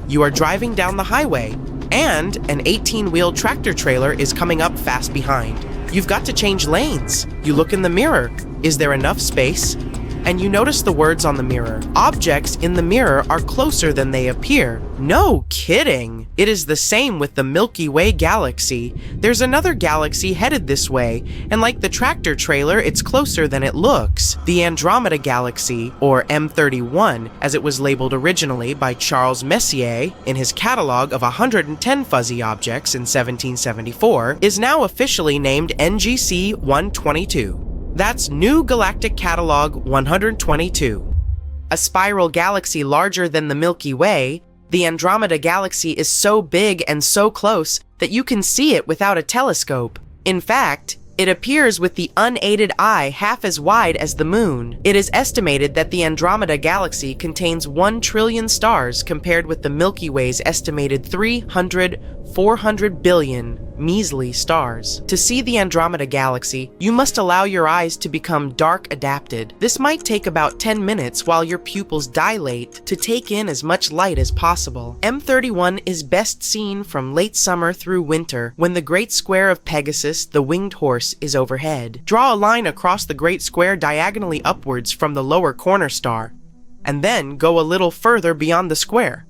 You are driving down the highway, and an 18-wheel tractor trailer is coming up fast behind. You've got to change lanes. You look in the mirror. Is there enough space? And you notice the words on the mirror. Objects in the mirror are closer than they appear. No kidding! It is the same with the Milky Way galaxy. There's another galaxy headed this way, and like the tractor trailer, it's closer than it looks. The Andromeda Galaxy, or M31, as it was labeled originally by Charles Messier in his catalog of 110 fuzzy objects in 1774, is now officially named NGC 122. That's New Galactic Catalog 122. A spiral galaxy larger than the Milky Way, the Andromeda Galaxy is so big and so close that you can see it without a telescope. In fact, it appears with the unaided eye half as wide as the moon. It is estimated that the Andromeda Galaxy contains 1 trillion stars compared with the Milky Way's estimated 400 billion measly stars. To see the Andromeda Galaxy, you must allow your eyes to become dark adapted. This might take about 10 minutes while your pupils dilate to take in as much light as possible. M31 is best seen from late summer through winter when the Great Square of Pegasus, the winged horse, is overhead. Draw a line across the Great Square diagonally upwards from the lower corner star, and then go a little further beyond the square.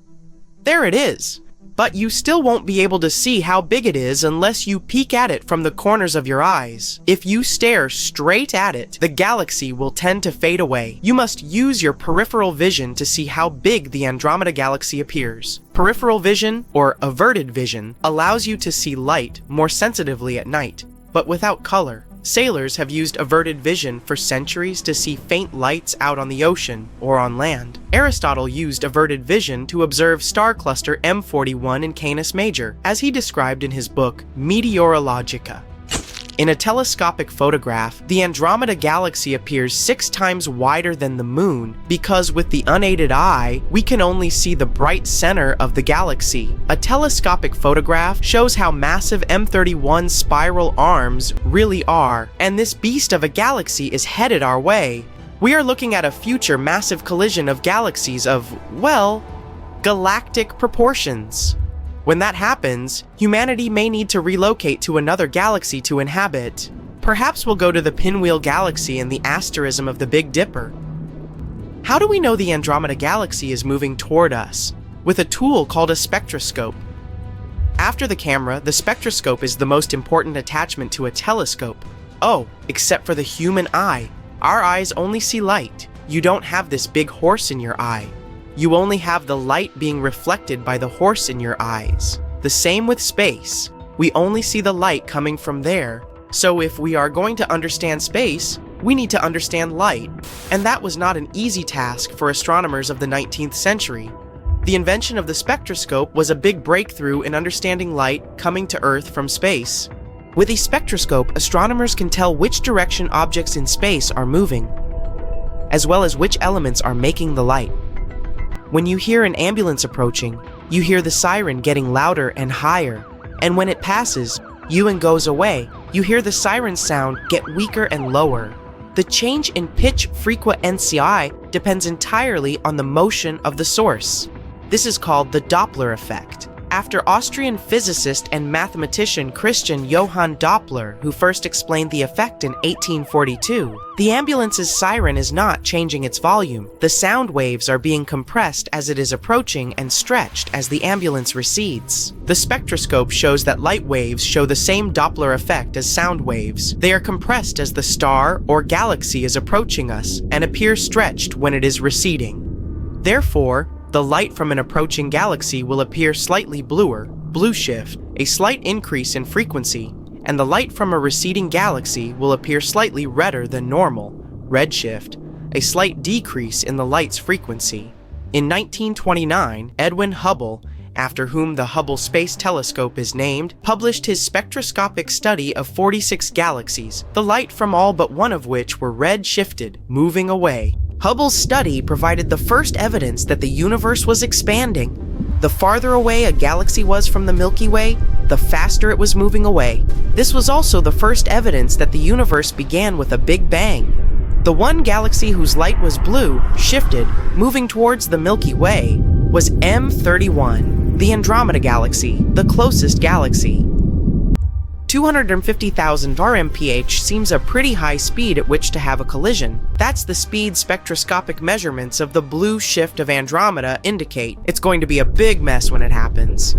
There it is. But you still won't be able to see how big it is unless you peek at it from the corners of your eyes. If you stare straight at it, the galaxy will tend to fade away. You must use your peripheral vision to see how big the Andromeda Galaxy appears. Peripheral vision, or averted vision, allows you to see light more sensitively at night, but without color. Sailors have used averted vision for centuries to see faint lights out on the ocean or on land. Aristotle used averted vision to observe star cluster M41 in Canis Major, as he described in his book Meteorologica. In a telescopic photograph, the Andromeda Galaxy appears 6 times wider than the moon because with the unaided eye, we can only see the bright center of the galaxy. A telescopic photograph shows how massive M31's spiral arms really are, and this beast of a galaxy is headed our way. We are looking at a future massive collision of galaxies of, well, galactic proportions. When that happens, humanity may need to relocate to another galaxy to inhabit. Perhaps we'll go to the Pinwheel Galaxy and the asterism of the Big Dipper. How do we know the Andromeda Galaxy is moving toward us? With a tool called a spectroscope. After the camera, the spectroscope is the most important attachment to a telescope. Oh, except for the human eye. Our eyes only see light. You don't have this big horse in your eye. You only have the light being reflected by the horse in your eyes. The same with space. We only see the light coming from there. So if we are going to understand space, we need to understand light. And that was not an easy task for astronomers of the 19th century. The invention of the spectroscope was a big breakthrough in understanding light coming to Earth from space. With a spectroscope, astronomers can tell which direction objects in space are moving, as well as which elements are making the light. When you hear an ambulance approaching, you hear the siren getting louder and higher, and when it passes you and goes away, you hear the siren sound get weaker and lower. The change in pitch frequency depends entirely on the motion of the source. This is called the Doppler effect, after Austrian physicist and mathematician Christian Johann Doppler, who first explained the effect in 1842. The ambulance's siren is not changing its volume. The sound waves are being compressed as it is approaching and stretched as the ambulance recedes. The spectroscope shows that light waves show the same Doppler effect as sound waves. They are compressed as the star or galaxy is approaching us and appear stretched when it is receding. Therefore, the light from an approaching galaxy will appear slightly bluer, blue shift, a slight increase in frequency, and the light from a receding galaxy will appear slightly redder than normal, red shift, a slight decrease in the light's frequency. In 1929, Edwin Hubble, after whom the Hubble Space Telescope is named, published his spectroscopic study of 46 galaxies, the light from all but one of which were red shifted, moving away. Hubble's study provided the first evidence that the universe was expanding. The farther away a galaxy was from the Milky Way, the faster it was moving away. This was also the first evidence that the universe began with a Big Bang. The one galaxy whose light was blue shifted, moving towards the Milky Way, was M31, the Andromeda Galaxy, the closest galaxy. 250,000 rmph seems a pretty high speed at which to have a collision. That's the speed spectroscopic measurements of the blue shift of Andromeda indicate. It's going to be a big mess when it happens.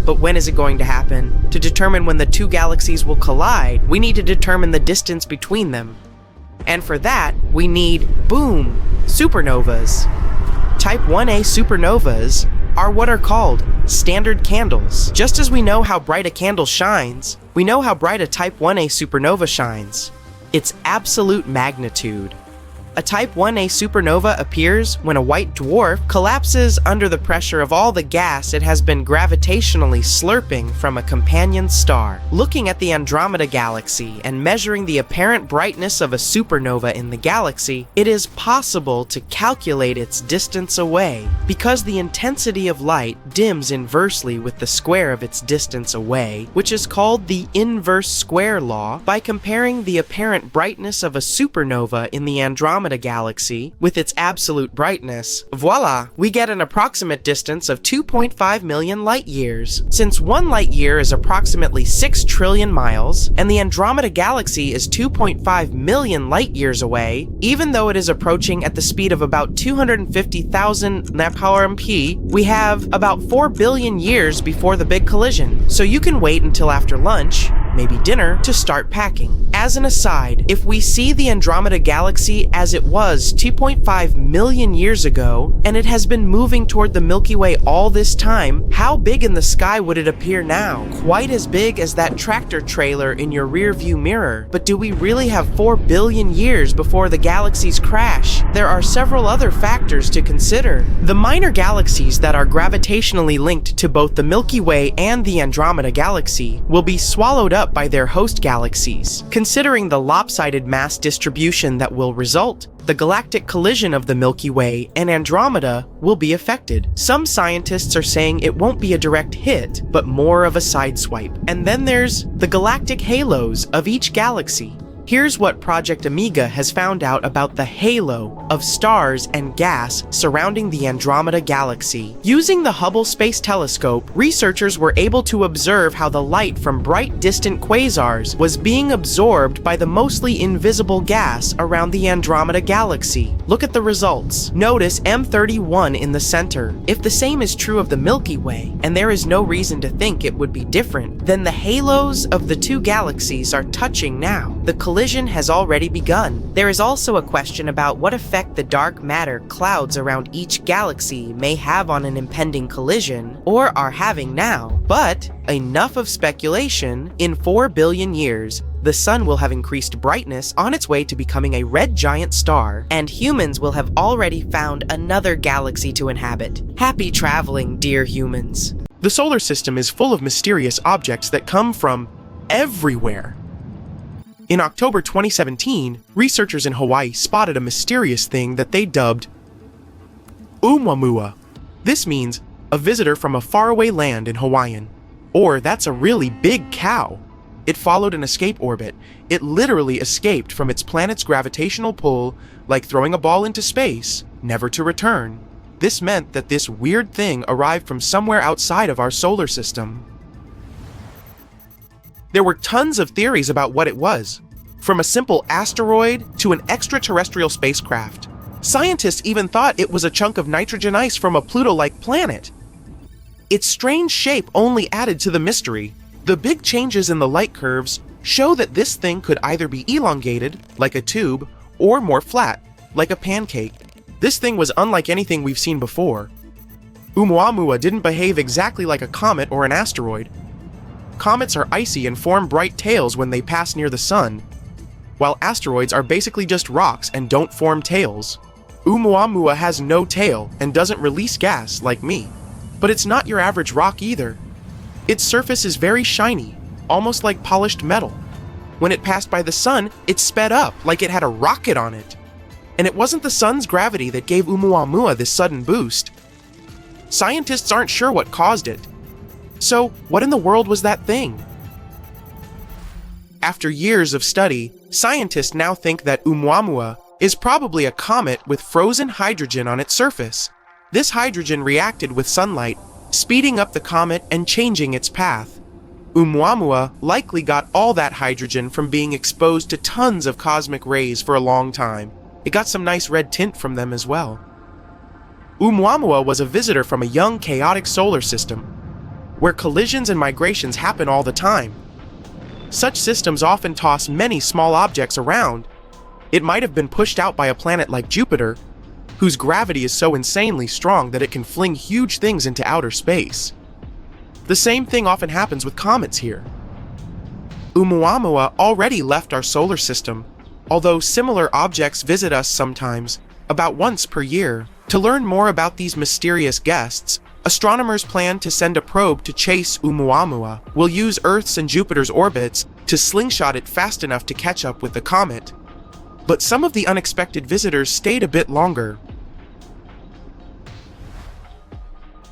But when is it going to happen? To determine when the two galaxies will collide, we need to determine the distance between them. And for that, we need, boom, supernovas. Type 1a supernovas are what are called standard candles. Just as we know how bright a candle shines, we know how bright a Type 1a supernova shines. Its absolute magnitude. A Type 1a supernova appears when a white dwarf collapses under the pressure of all the gas it has been gravitationally slurping from a companion star. Looking at the Andromeda Galaxy and measuring the apparent brightness of a supernova in the galaxy, it is possible to calculate its distance away. Because the intensity of light dims inversely with the square of its distance away, which is called the inverse square law, by comparing the apparent brightness of a supernova in the Andromeda Galaxy with its absolute brightness, voila, we get an approximate distance of 2.5 million light years. Since 1 light year is approximately 6 trillion miles, and the Andromeda Galaxy is 2.5 million light years away, even though it is approaching at the speed of about 250,000 mph, we have about 4 billion years before the big collision. So you can wait until after lunch, maybe dinner, to start packing. As an aside, if we see the Andromeda Galaxy as it was 2.5 million years ago, and it has been moving toward the Milky Way all this time, how big in the sky would it appear now? Quite as big as that tractor trailer in your rearview mirror. But do we really have 4 billion years before the galaxies crash? There are several other factors to consider. The minor galaxies that are gravitationally linked to both the Milky Way and the Andromeda Galaxy will be swallowed up by their host galaxies. Considering the lopsided mass distribution that will result, the galactic collision of the Milky Way and Andromeda will be affected. Some scientists are saying it won't be a direct hit, but more of a sideswipe. And then there's the galactic halos of each galaxy. Here's what Project Amiga has found out about the halo of stars and gas surrounding the Andromeda Galaxy. Using the Hubble Space Telescope, researchers were able to observe how the light from bright distant quasars was being absorbed by the mostly invisible gas around the Andromeda Galaxy. Look at the results. Notice M31 in the center. If the same is true of the Milky Way, and there is no reason to think it would be different, then the halos of the two galaxies are touching now. The collision has already begun. There is also a question about what effect the dark matter clouds around each galaxy may have on an impending collision, or are having now. But enough of speculation. In 4 billion years, the sun will have increased brightness on its way to becoming a red giant star, and humans will have already found another galaxy to inhabit. Happy traveling, dear humans. The solar system is full of mysterious objects that come from everywhere. In October 2017, researchers in Hawaii spotted a mysterious thing that they dubbed Oumuamua. This means a visitor from a faraway land in Hawaiian. Or that's a really big cow. It followed an escape orbit. It literally escaped from its planet's gravitational pull, like throwing a ball into space, never to return. This meant that this weird thing arrived from somewhere outside of our solar system. There were tons of theories about what it was, from a simple asteroid to an extraterrestrial spacecraft. Scientists even thought it was a chunk of nitrogen ice from a Pluto-like planet. Its strange shape only added to the mystery. The big changes in the light curves show that this thing could either be elongated, like a tube, or more flat, like a pancake. This thing was unlike anything we've seen before. Oumuamua didn't behave exactly like a comet or an asteroid. Comets are icy and form bright tails when they pass near the sun, while asteroids are basically just rocks and don't form tails. Oumuamua has no tail and doesn't release gas like me. But it's not your average rock either. Its surface is very shiny, almost like polished metal. When it passed by the sun, it sped up like it had a rocket on it. And it wasn't the sun's gravity that gave Oumuamua this sudden boost. Scientists aren't sure what caused it. So, what in the world was that thing? After years of study, scientists now think that Oumuamua is probably a comet with frozen hydrogen on its surface. This hydrogen reacted with sunlight, speeding up the comet and changing its path. Oumuamua likely got all that hydrogen from being exposed to tons of cosmic rays for a long time. It got some nice red tint from them as well. Oumuamua was a visitor from a young, chaotic solar system, where collisions and migrations happen all the time. Such systems often toss many small objects around. It might have been pushed out by a planet like Jupiter, whose gravity is so insanely strong that it can fling huge things into outer space. The same thing often happens with comets here. Oumuamua already left our solar system, although similar objects visit us sometimes, about once per year. To learn more about these mysterious guests, astronomers plan to send a probe to chase Oumuamua. We'll use Earth's and Jupiter's orbits to slingshot it fast enough to catch up with the comet. But some of the unexpected visitors stayed a bit longer.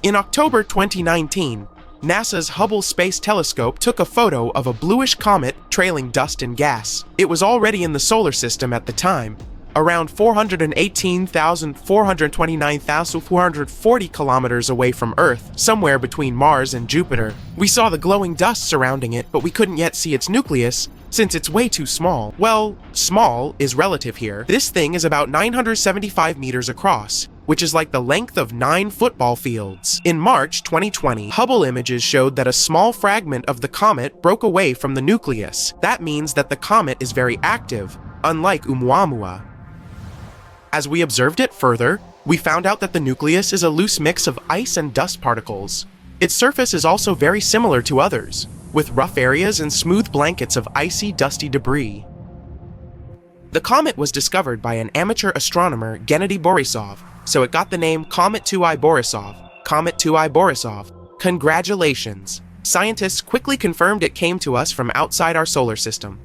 In October 2019, NASA's Hubble Space Telescope took a photo of a bluish comet trailing dust and gas. It was already in the solar system at the time, around 418,429,440 kilometers away from Earth, somewhere between Mars and Jupiter. We saw the glowing dust surrounding it, but we couldn't yet see its nucleus, since it's way too small. Well, small is relative here. This thing is about 975 meters across, which is like the length of 9 football fields. In March 2020, Hubble images showed that a small fragment of the comet broke away from the nucleus. That means that the comet is very active, unlike Oumuamua. As we observed it further, we found out that the nucleus is a loose mix of ice and dust particles. Its surface is also very similar to others, with rough areas and smooth blankets of icy, dusty debris. The comet was discovered by an amateur astronomer, Gennady Borisov, so it got the name Comet 2I Borisov. Comet 2I Borisov. Congratulations! Scientists quickly confirmed it came to us from outside our solar system.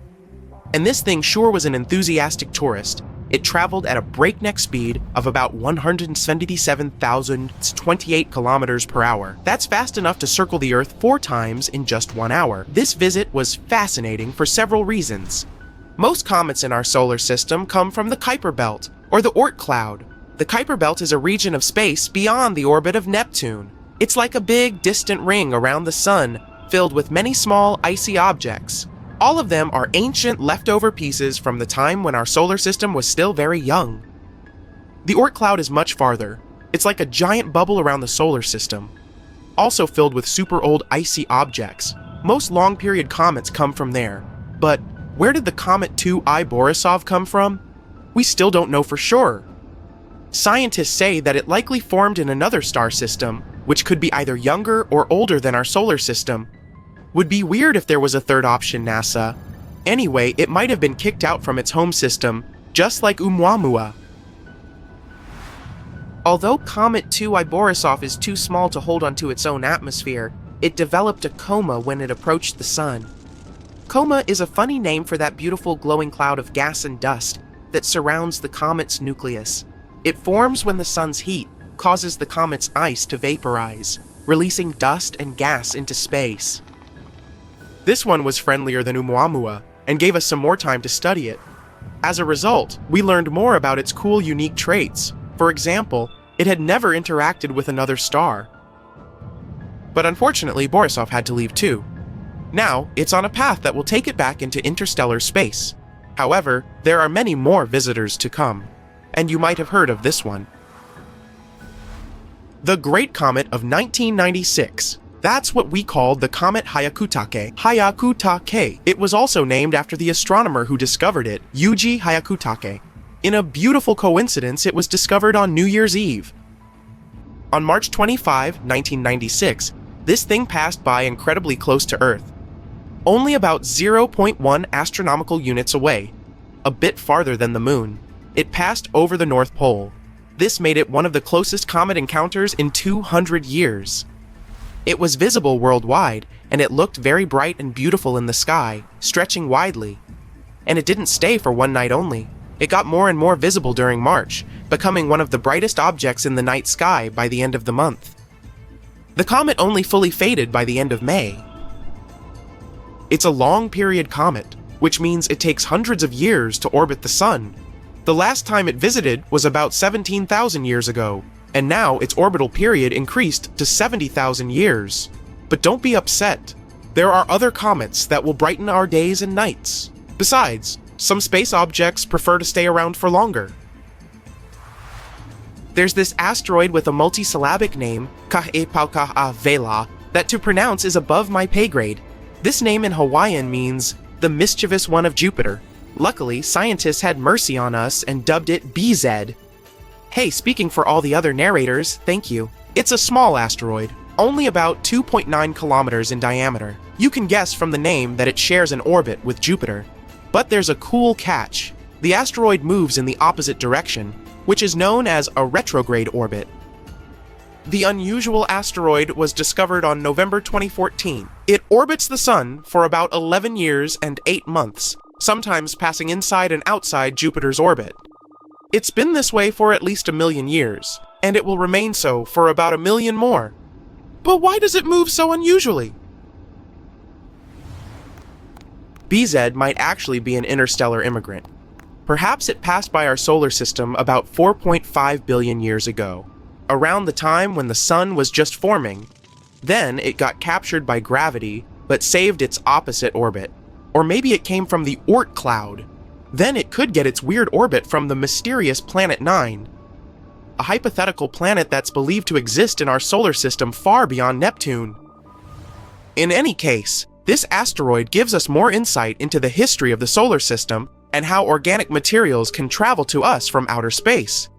And this thing sure was an enthusiastic tourist. It traveled at a breakneck speed of about 177,028 kilometers per hour. That's fast enough to circle the Earth 4 times in just 1 hour. This visit was fascinating for several reasons. Most comets in our solar system come from the Kuiper Belt, or the Oort cloud. The Kuiper Belt is a region of space beyond the orbit of Neptune. It's like a big, distant ring around the Sun, filled with many small, icy objects. All of them are ancient leftover pieces from the time when our solar system was still very young. The Oort cloud is much farther. It's like a giant bubble around the solar system, also filled with super old icy objects. Most long-period comets come from there. But where did the Comet 2I Borisov come from? We still don't know for sure. Scientists say that it likely formed in another star system, which could be either younger or older than our solar system. Would be weird if there was a third option, NASA. Anyway, it might have been kicked out from its home system, just like Oumuamua. Although Comet 2I Borisov is too small to hold onto its own atmosphere, it developed a coma when it approached the Sun. Coma is a funny name for that beautiful glowing cloud of gas and dust that surrounds the comet's nucleus. It forms when the Sun's heat causes the comet's ice to vaporize, releasing dust and gas into space. This one was friendlier than Oumuamua and gave us some more time to study it. As a result, we learned more about its cool, unique traits. For example, it had never interacted with another star. But unfortunately, Borisov had to leave too. Now, it's on a path that will take it back into interstellar space. However, there are many more visitors to come, and you might have heard of this one. The Great Comet of 1996. That's what we called the Comet Hyakutake. Hyakutake. It was also named after the astronomer who discovered it, Yuji Hyakutake. In a beautiful coincidence, it was discovered on New Year's Eve. On March 25, 1996, this thing passed by incredibly close to Earth. Only about 0.1 astronomical units away, a bit farther than the Moon. It passed over the North Pole. This made it one of the closest comet encounters in 200 years. It was visible worldwide, and it looked very bright and beautiful in the sky, stretching widely. And it didn't stay for one night only. It got more and more visible during March, becoming one of the brightest objects in the night sky by the end of the month. The comet only fully faded by the end of May. It's a long-period comet, which means it takes hundreds of years to orbit the Sun. The last time it visited was about 17,000 years ago, and now its orbital period increased to 70,000 years. But don't be upset. There are other comets that will brighten our days and nights. Besides, some space objects prefer to stay around for longer. There's this asteroid with a multisyllabic name, Ka-e-pau-ka-a-vela, that to pronounce is above my pay grade. This name in Hawaiian means the mischievous one of Jupiter. Luckily, scientists had mercy on us and dubbed it BZ. Hey, speaking for all the other narrators, thank you. It's a small asteroid, only about 2.9 kilometers in diameter. You can guess from the name that it shares an orbit with Jupiter. But there's a cool catch. The asteroid moves in the opposite direction, which is known as a retrograde orbit. The unusual asteroid was discovered on November 2014. It orbits the Sun for about 11 years and 8 months, sometimes passing inside and outside Jupiter's orbit. It's been this way for at least 1 million years, and it will remain so for about 1 million more. But why does it move so unusually? BZ might actually be an interstellar immigrant. Perhaps it passed by our solar system about 4.5 billion years ago, around the time when the Sun was just forming. Then it got captured by gravity, but saved its opposite orbit. Or maybe it came from the Oort cloud. Then it could get its weird orbit from the mysterious Planet 9, a hypothetical planet that's believed to exist in our solar system far beyond Neptune. In any case, this asteroid gives us more insight into the history of the solar system and how organic materials can travel to us from outer space.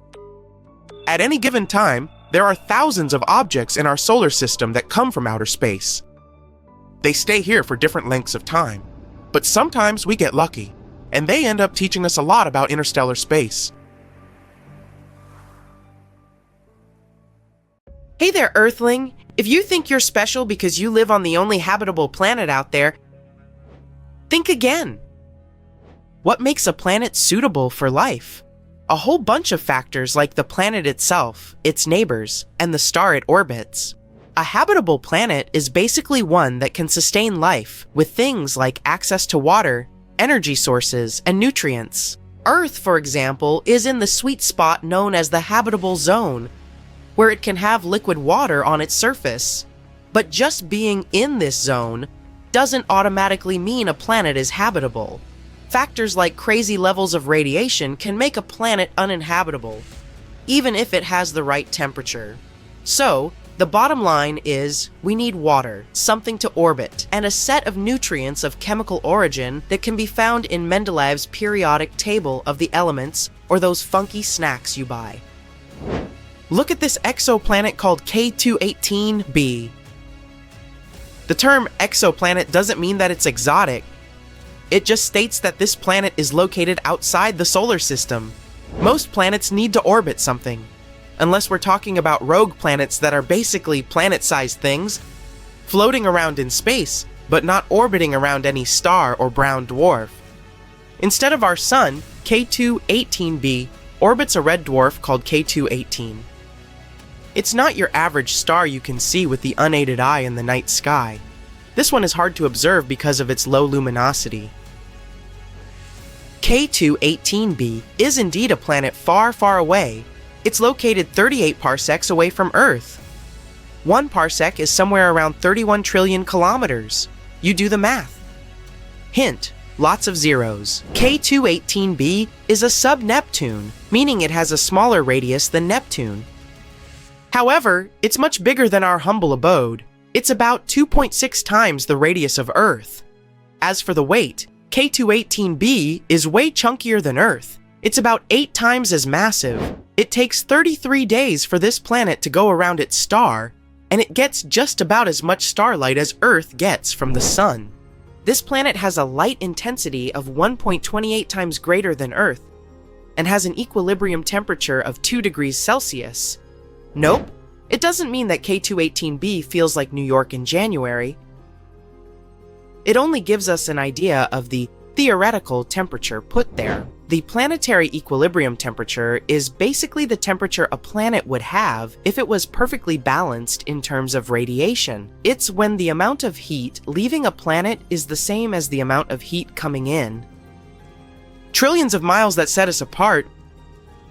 At any given time, there are thousands of objects in our solar system that come from outer space. They stay here for different lengths of time, but sometimes we get lucky, and they end up teaching us a lot about interstellar space. Hey there, Earthling! If you think you're special because you live on the only habitable planet out there, think again. What makes a planet suitable for life? A whole bunch of factors like the planet itself, its neighbors, and the star it orbits. A habitable planet is basically one that can sustain life with things like access to water, energy sources, and nutrients. Earth, for example, is in the sweet spot known as the habitable zone, where it can have liquid water on its surface. But just being in this zone doesn't automatically mean a planet is habitable. Factors like crazy levels of radiation can make a planet uninhabitable, even if it has the right temperature. So, the bottom line is, we need water, something to orbit, and a set of nutrients of chemical origin that can be found in Mendelev's periodic table of the elements, or those funky snacks you buy. Look at this exoplanet called K2-18b. The term exoplanet doesn't mean that it's exotic. It just states that this planet is located outside the solar system. Most planets need to orbit something, unless we're talking about rogue planets that are basically planet-sized things, floating around in space, but not orbiting around any star or brown dwarf. Instead of our Sun, K2-18b orbits a red dwarf called K2-18. It's not your average star you can see with the unaided eye in the night sky. This one is hard to observe because of its low luminosity. K2-18b is indeed a planet far, far away. It's located 38 parsecs away from Earth. 1 parsec is somewhere around 31 trillion kilometers. You do the math. Hint, lots of zeros. K2-18b is a sub-Neptune, meaning it has a smaller radius than Neptune. However, it's much bigger than our humble abode. It's about 2.6 times the radius of Earth. As for the weight, K2-18b is way chunkier than Earth. It's about 8 times as massive. It takes 33 days for this planet to go around its star, and it gets just about as much starlight as Earth gets from the Sun. This planet has a light intensity of 1.28 times greater than Earth, and has an equilibrium temperature of 2 degrees Celsius. Nope, it doesn't mean that K2-18b feels like New York in January. It only gives us an idea of the theoretical temperature put there. The planetary equilibrium temperature is basically the temperature a planet would have if it was perfectly balanced in terms of radiation. It's when the amount of heat leaving a planet is the same as the amount of heat coming in. Trillions of miles that set us apart,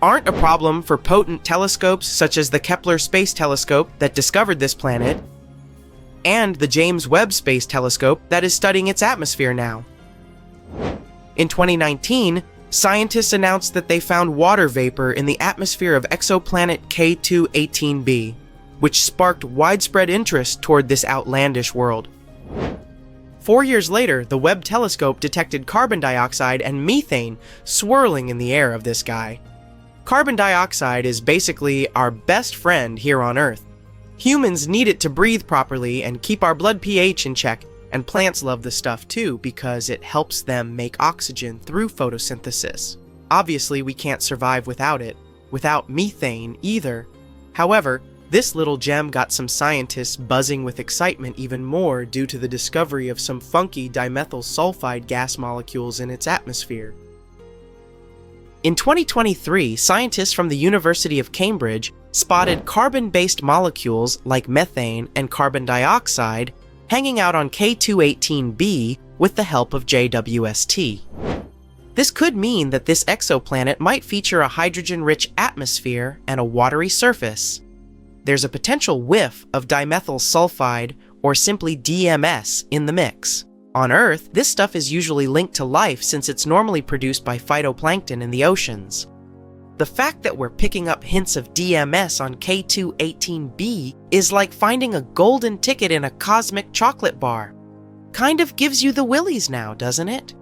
aren't a problem for potent telescopes such as the Kepler Space Telescope that discovered this planet, and the James Webb Space Telescope that is studying its atmosphere now. In 2019, scientists announced that they found water vapor in the atmosphere of Exoplanet K2-18b, which sparked widespread interest toward this outlandish world. 4 years later, the Webb telescope detected carbon dioxide and methane swirling in the air of this guy. Carbon dioxide is basically our best friend here on Earth. Humans need it to breathe properly and keep our blood pH in check, and plants love the stuff too because it helps them make oxygen through photosynthesis. Obviously, we can't survive without it, without methane either. However, this little gem got some scientists buzzing with excitement even more due to the discovery of some funky dimethyl sulfide gas molecules in its atmosphere. In 2023, scientists from the University of Cambridge spotted carbon-based molecules like methane and carbon dioxide hanging out on K2-18b with the help of JWST. This could mean that this exoplanet might feature a hydrogen-rich atmosphere and a watery surface. There's a potential whiff of dimethyl sulfide, or simply DMS, in the mix. On Earth, this stuff is usually linked to life since it's normally produced by phytoplankton in the oceans. The fact that we're picking up hints of DMS on K2-18b is like finding a golden ticket in a cosmic chocolate bar. Kind of gives you the willies now, doesn't it?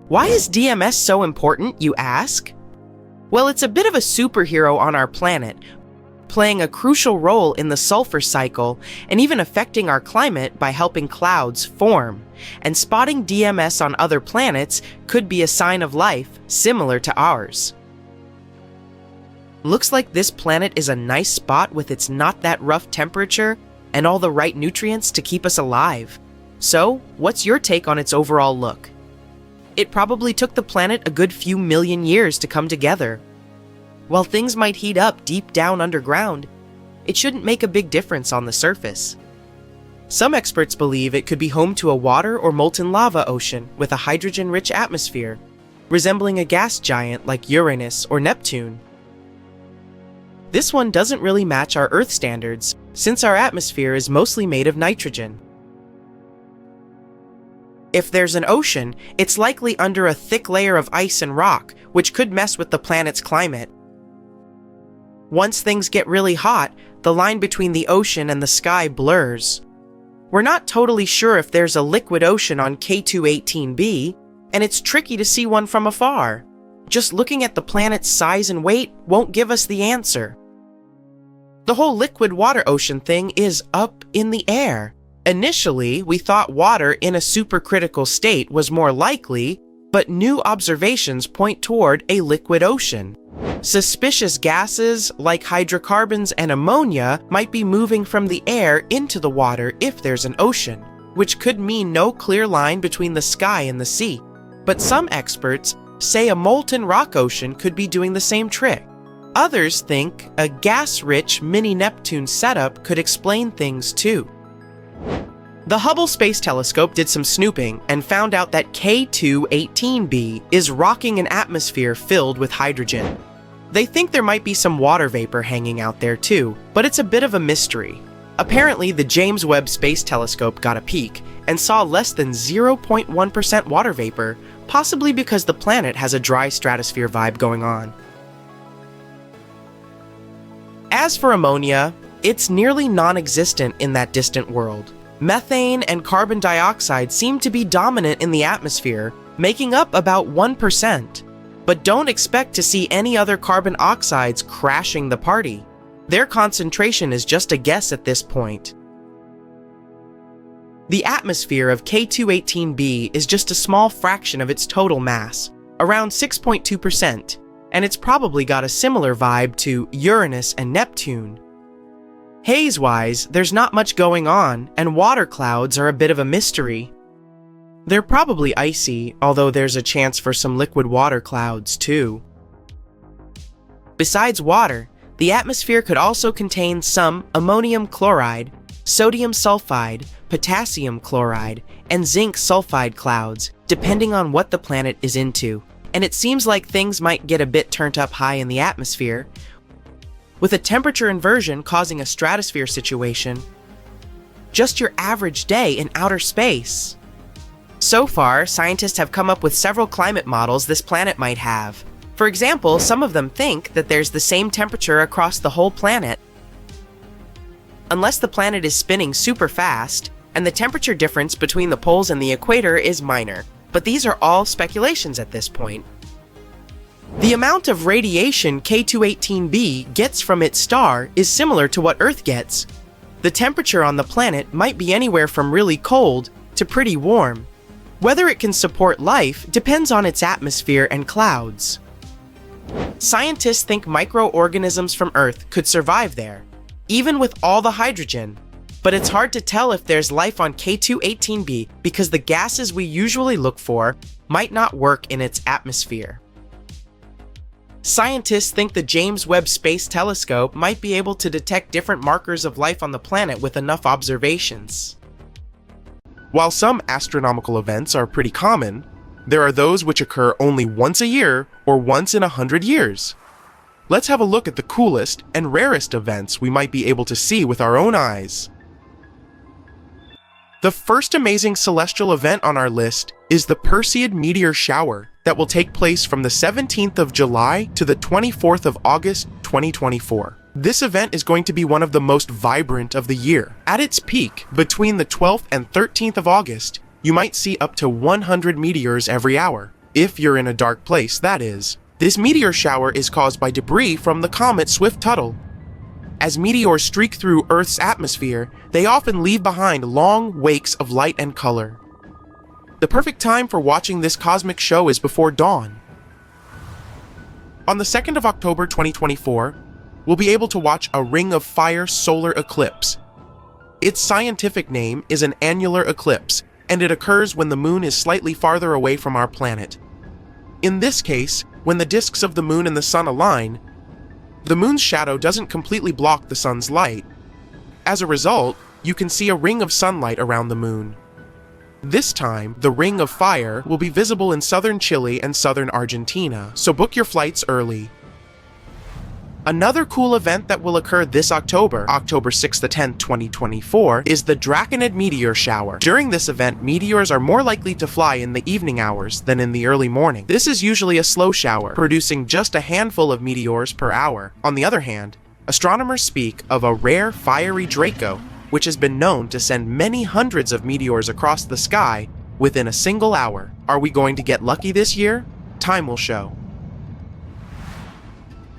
Why is DMS so important, you ask? Well, it's a bit of a superhero on our planet, playing a crucial role in the sulfur cycle and even affecting our climate by helping clouds form. And spotting DMS on other planets could be a sign of life similar to ours. Looks like this planet is a nice spot with its not that rough temperature and all the right nutrients to keep us alive. So, what's your take on its overall look? It probably took the planet a good few million years to come together. While things might heat up deep down underground, it shouldn't make a big difference on the surface. Some experts believe it could be home to a water or molten lava ocean with a hydrogen-rich atmosphere, resembling a gas giant like Uranus or Neptune. This one doesn't really match our Earth standards, since our atmosphere is mostly made of nitrogen. If there's an ocean, it's likely under a thick layer of ice and rock, which could mess with the planet's climate. Once things get really hot, the line between the ocean and the sky blurs. We're not totally sure if there's a liquid ocean on K2-18b, and it's tricky to see one from afar. Just looking at the planet's size and weight won't give us the answer. The whole liquid water ocean thing is up in the air. Initially, we thought water in a supercritical state was more likely, but new observations point toward a liquid ocean. Suspicious gases like hydrocarbons and ammonia might be moving from the air into the water if there's an ocean, which could mean no clear line between the sky and the sea. But some experts say a molten rock ocean could be doing the same trick. Others think a gas-rich mini-Neptune setup could explain things too. The Hubble Space Telescope did some snooping and found out that K2-18b is rocking an atmosphere filled with hydrogen. They think there might be some water vapor hanging out there too, but it's a bit of a mystery. Apparently, the James Webb Space Telescope got a peek and saw less than 0.1% water vapor, possibly because the planet has a dry stratosphere vibe going on. As for ammonia, it's nearly non-existent in that distant world. Methane and carbon dioxide seem to be dominant in the atmosphere, making up about 1%. But don't expect to see any other carbon oxides crashing the party. Their concentration is just a guess at this point. The atmosphere of K2-18b is just a small fraction of its total mass, around 6.2%, and it's probably got a similar vibe to Uranus and Neptune. Haze-wise, there's not much going on, and water clouds are a bit of a mystery. They're probably icy, although there's a chance for some liquid water clouds too. Besides water, the atmosphere could also contain some ammonium chloride, sodium sulfide, potassium chloride, and zinc sulfide clouds, depending on what the planet is into. and it seems like things might get a bit turned up high in the atmosphere, with a temperature inversion causing a stratosphere situation. Just your average day in outer space. So far, scientists have come up with several climate models this planet might have. For example, some of them think that there's the same temperature across the whole planet. Unless the planet is spinning super fast, and the temperature difference between the poles and the equator is minor. But these are all speculations at this point. The amount of radiation K2-18b gets from its star is similar to what Earth gets. The temperature on the planet might be anywhere from really cold to pretty warm. Whether it can support life depends on its atmosphere and clouds. Scientists think microorganisms from Earth could survive there, even with all the hydrogen. But it's hard to tell if there's life on K2-18b because the gases we usually look for might not work in its atmosphere. Scientists think the James Webb Space Telescope might be able to detect different markers of life on the planet with enough observations. While some astronomical events are pretty common, there are those which occur only once a year or once in 100 years. Let's have a look at the coolest and rarest events we might be able to see with our own eyes. The first amazing celestial event on our list is the Perseid meteor shower that will take place from the 17th of July to the 24th of August 2024. This event is going to be one of the most vibrant of the year. At its peak, between the 12th and 13th of August, you might see up to 100 meteors every hour. If you're in a dark place, that is. This meteor shower is caused by debris from the comet Swift-Tuttle. As meteors streak through Earth's atmosphere, they often leave behind long wakes of light and color. The perfect time for watching this cosmic show is before dawn. On the 2nd of October 2024, we'll be able to watch a ring of fire solar eclipse. Its scientific name is an annular eclipse, and it occurs when the moon is slightly farther away from our planet. In this case, when the disks of the moon and the sun align, the moon's shadow doesn't completely block the sun's light. As a result, you can see a ring of sunlight around the moon. This time, the ring of fire will be visible in southern Chile and southern Argentina, so book your flights early. Another cool event that will occur this October 6th to 10th, 2024, is the Draconid meteor shower. During this event, meteors are more likely to fly in the evening hours than in the early morning. This is usually a slow shower, producing just a handful of meteors per hour. On the other hand, astronomers speak of a rare fiery Draco, which has been known to send many hundreds of meteors across the sky within a single hour. Are we going to get lucky this year? Time will show.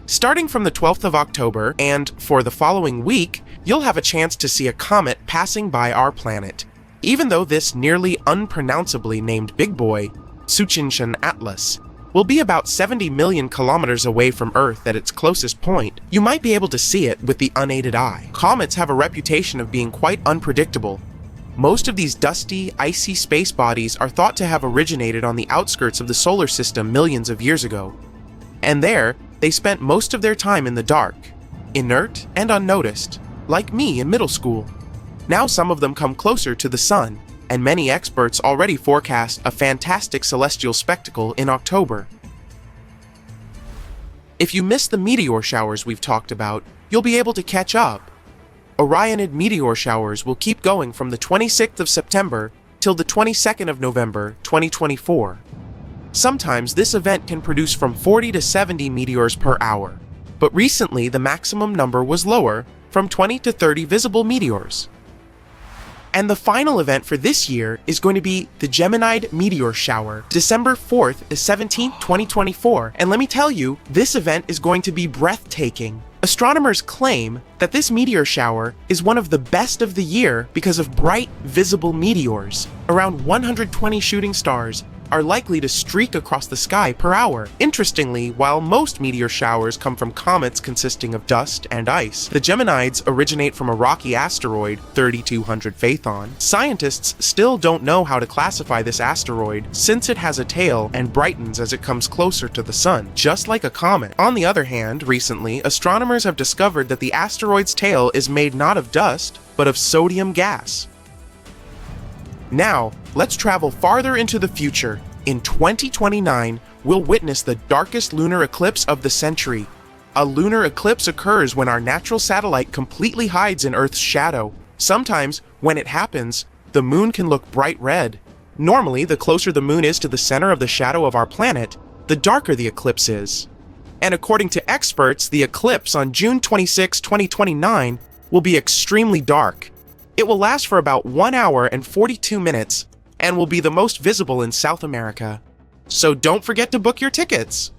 Starting from the 12th of October, and for the following week, you'll have a chance to see a comet passing by our planet. Even though this nearly unpronounceably named big boy, Tsuchinshan Atlas, will be about 70 million kilometers away from Earth at its closest point, you might be able to see it with the unaided eye. Comets have a reputation of being quite unpredictable. Most of these dusty, icy space bodies are thought to have originated on the outskirts of the solar system millions of years ago. And there, they spent most of their time in the dark, inert and unnoticed, like me in middle school. Now some of them come closer to the sun, and many experts already forecast a fantastic celestial spectacle in October. If you missed the meteor showers we've talked about, you'll be able to catch up. Orionid meteor showers will keep going from the 26th of September till the 22nd of November, 2024. Sometimes this event can produce from 40 to 70 meteors per hour, but recently the maximum number was lower, from 20 to 30 visible meteors. And the final event for this year is going to be the Geminid meteor shower, December 4th to 17th, 2024. And let me tell you, this event is going to be breathtaking. Astronomers claim that this meteor shower is one of the best of the year because of bright, visible meteors. Around 120 shooting stars are likely to streak across the sky per hour. Interestingly, while most meteor showers come from comets consisting of dust and ice, the Geminids originate from a rocky asteroid, 3200 Phaethon. Scientists still don't know how to classify this asteroid since it has a tail and brightens as it comes closer to the sun, just like a comet. On the other hand, recently, astronomers have discovered that the asteroid's tail is made not of dust, but of sodium gas. Now, let's travel farther into the future. In 2029, we'll witness the darkest lunar eclipse of the century. A lunar eclipse occurs when our natural satellite completely hides in Earth's shadow. Sometimes, when it happens, the moon can look bright red. Normally, the closer the moon is to the center of the shadow of our planet, the darker the eclipse is. And according to experts, the eclipse on June 26, 2029 will be extremely dark. It will last for about 1 hour and 42 minutes and will be the most visible in South America. So don't forget to book your tickets!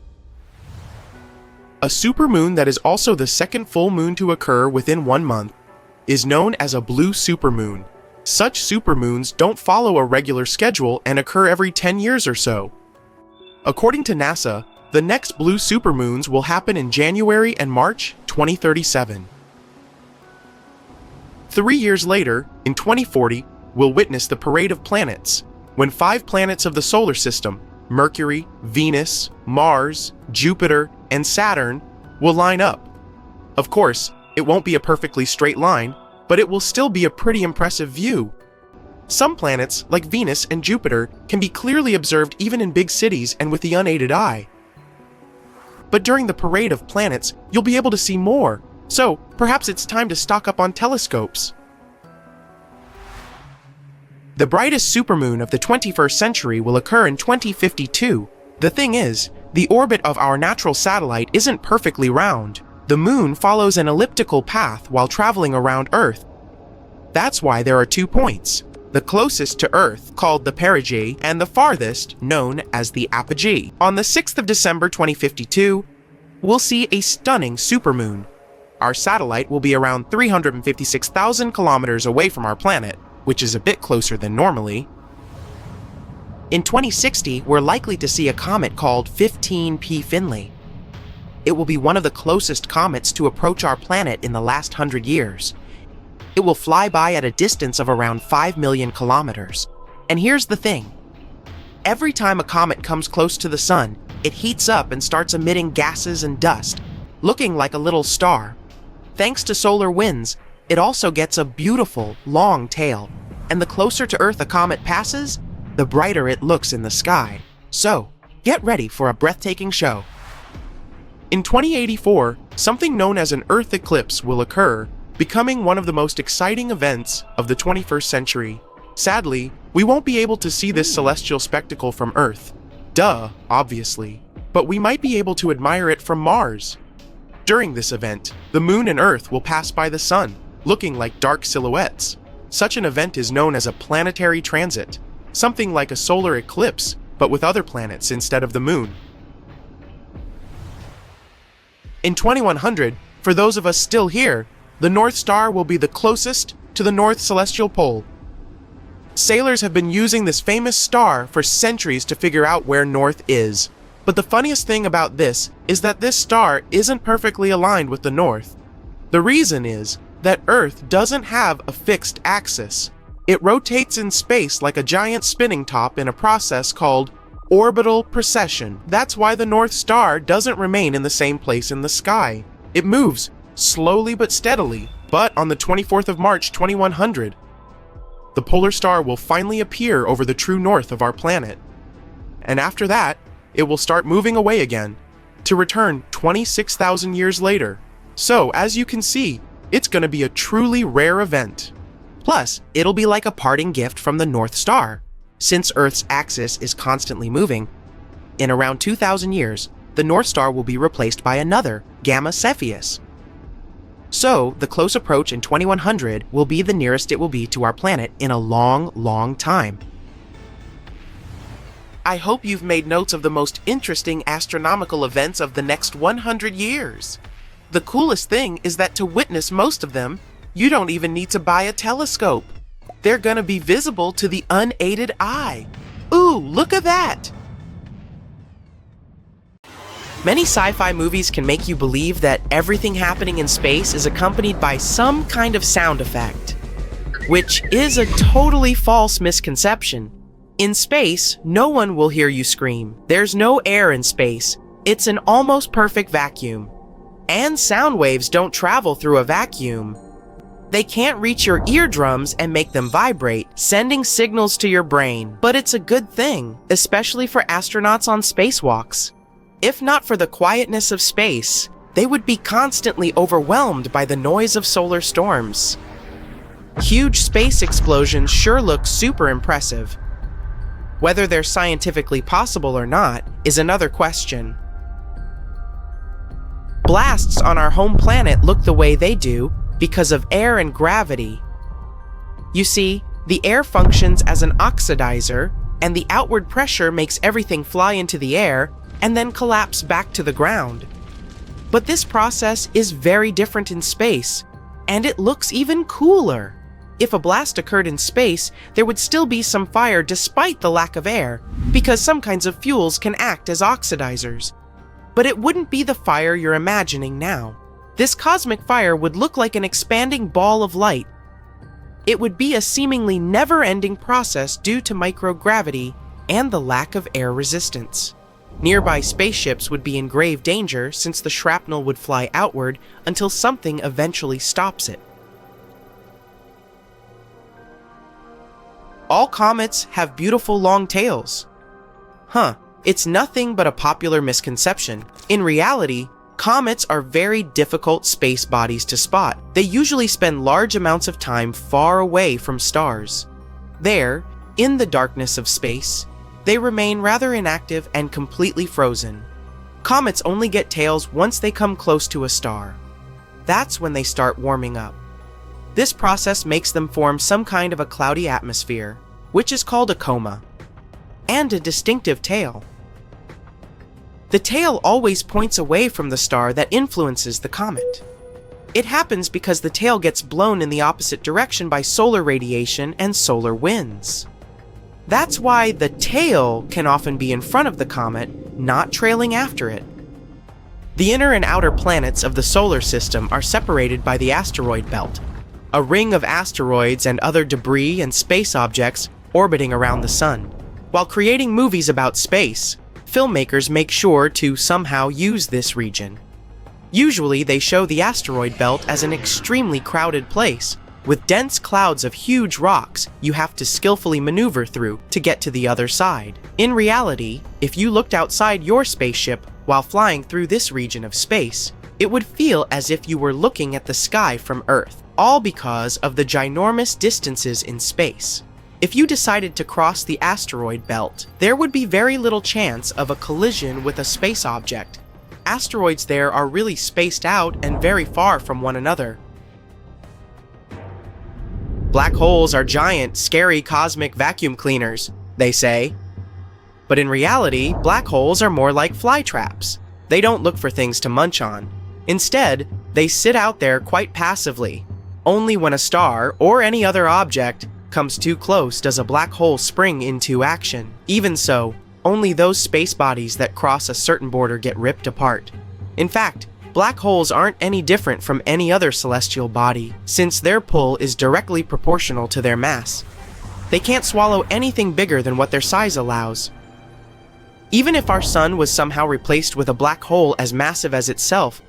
A supermoon that is also the second full moon to occur within 1 month is known as a blue supermoon. Such supermoons don't follow a regular schedule and occur every 10 years or so. According to NASA, the next blue supermoons will happen in January and March 2037. 3 years later, in 2040, we'll witness the Parade of Planets, when 5 planets of the solar system, Mercury, Venus, Mars, Jupiter, and Saturn, will line up. Of course, it won't be a perfectly straight line, but it will still be a pretty impressive view. Some planets, like Venus and Jupiter, can be clearly observed even in big cities and with the unaided eye. But during the Parade of Planets, you'll be able to see more, so perhaps it's time to stock up on telescopes. The brightest supermoon of the 21st century will occur in 2052. The thing is, the orbit of our natural satellite isn't perfectly round. The moon follows an elliptical path while traveling around Earth. That's why there are 2 points, the closest to Earth, called the perigee, and the farthest, known as the apogee. On the 6th of December 2052, we'll see a stunning supermoon. Our satellite will be around 356,000 kilometers away from our planet, which is a bit closer than normally. In 2060, we're likely to see a comet called 15P Finley. It will be one of the closest comets to approach our planet in the last 100 years. It will fly by at a distance of around 5 million kilometers. And here's the thing. Every time a comet comes close to the sun, it heats up and starts emitting gases and dust, looking like a little star. Thanks to solar winds, it also gets a beautiful, long tail, and the closer to Earth a comet passes, the brighter it looks in the sky. So, get ready for a breathtaking show. In 2084, something known as an Earth eclipse will occur, becoming one of the most exciting events of the 21st century. Sadly, we won't be able to see this celestial spectacle from Earth. Duh, obviously. But we might be able to admire it from Mars. During this event, the Moon and Earth will pass by the Sun, looking like dark silhouettes. Such an event is known as a planetary transit, something like a solar eclipse, but with other planets instead of the Moon. In 2100, for those of us still here, the North Star will be the closest to the North Celestial Pole. Sailors have been using this famous star for centuries to figure out where North is. But the funniest thing about this is that this star isn't perfectly aligned with the North. The reason is that Earth doesn't have a fixed axis. It rotates in space like a giant spinning top in a process called orbital precession. That's why the North Star doesn't remain in the same place in the sky. It moves slowly but steadily. But on the 24th of March 2100, the polar star will finally appear over the true north of our planet. And after that, it will start moving away again, to return 26,000 years later. So, as you can see, it's going to be a truly rare event. Plus, it'll be like a parting gift from the North Star. Since Earth's axis is constantly moving, in around 2,000 years, the North Star will be replaced by another, Gamma Cepheus. So, the close approach in 2100 will be the nearest it will be to our planet in a long, long time. I hope you've made notes of the most interesting astronomical events of the next 100 years. The coolest thing is that to witness most of them, you don't even need to buy a telescope. They're gonna be visible to the unaided eye. Ooh, look at that! Many sci-fi movies can make you believe that everything happening in space is accompanied by some kind of sound effect, which is a totally false misconception. In space, no one will hear you scream. There's no air in space. It's an almost perfect vacuum. And sound waves don't travel through a vacuum. They can't reach your eardrums and make them vibrate, sending signals to your brain. But it's a good thing, especially for astronauts on spacewalks. If not for the quietness of space, they would be constantly overwhelmed by the noise of solar storms. Huge space explosions sure look super impressive. Whether they're scientifically possible or not is another question. Blasts on our home planet look the way they do because of air and gravity. You see, the air functions as an oxidizer, and the outward pressure makes everything fly into the air and then collapse back to the ground. But this process is very different in space, and it looks even cooler. If a blast occurred in space, there would still be some fire despite the lack of air, because some kinds of fuels can act as oxidizers. But it wouldn't be the fire you're imagining now. This cosmic fire would look like an expanding ball of light. It would be a seemingly never-ending process due to microgravity and the lack of air resistance. Nearby spaceships would be in grave danger since the shrapnel would fly outward until something eventually stops it. All comets have beautiful long tails. It's nothing but a popular misconception. In reality, comets are very difficult space bodies to spot. They usually spend large amounts of time far away from stars. There, in the darkness of space, they remain rather inactive and completely frozen. Comets only get tails once they come close to a star. That's when they start warming up. This process makes them form some kind of a cloudy atmosphere, which is called a coma, and a distinctive tail. The tail always points away from the star that influences the comet. It happens because the tail gets blown in the opposite direction by solar radiation and solar winds. That's why the tail can often be in front of the comet, not trailing after it. The inner and outer planets of the solar system are separated by the asteroid belt, a ring of asteroids and other debris and space objects orbiting around the sun. While creating movies about space, filmmakers make sure to somehow use this region. Usually, they show the asteroid belt as an extremely crowded place, with dense clouds of huge rocks you have to skillfully maneuver through to get to the other side. In reality, if you looked outside your spaceship while flying through this region of space, it would feel as if you were looking at the sky from Earth, all because of the ginormous distances in space. If you decided to cross the asteroid belt, there would be very little chance of a collision with a space object. Asteroids there are really spaced out and very far from one another. Black holes are giant, scary cosmic vacuum cleaners, they say. But in reality, black holes are more like fly traps. They don't look for things to munch on. Instead, they sit out there quite passively. Only when a star, or any other object, comes too close does a black hole spring into action. Even so, only those space bodies that cross a certain border get ripped apart. In fact, black holes aren't any different from any other celestial body, since their pull is directly proportional to their mass. They can't swallow anything bigger than what their size allows. Even if our sun was somehow replaced with a black hole as massive as itself,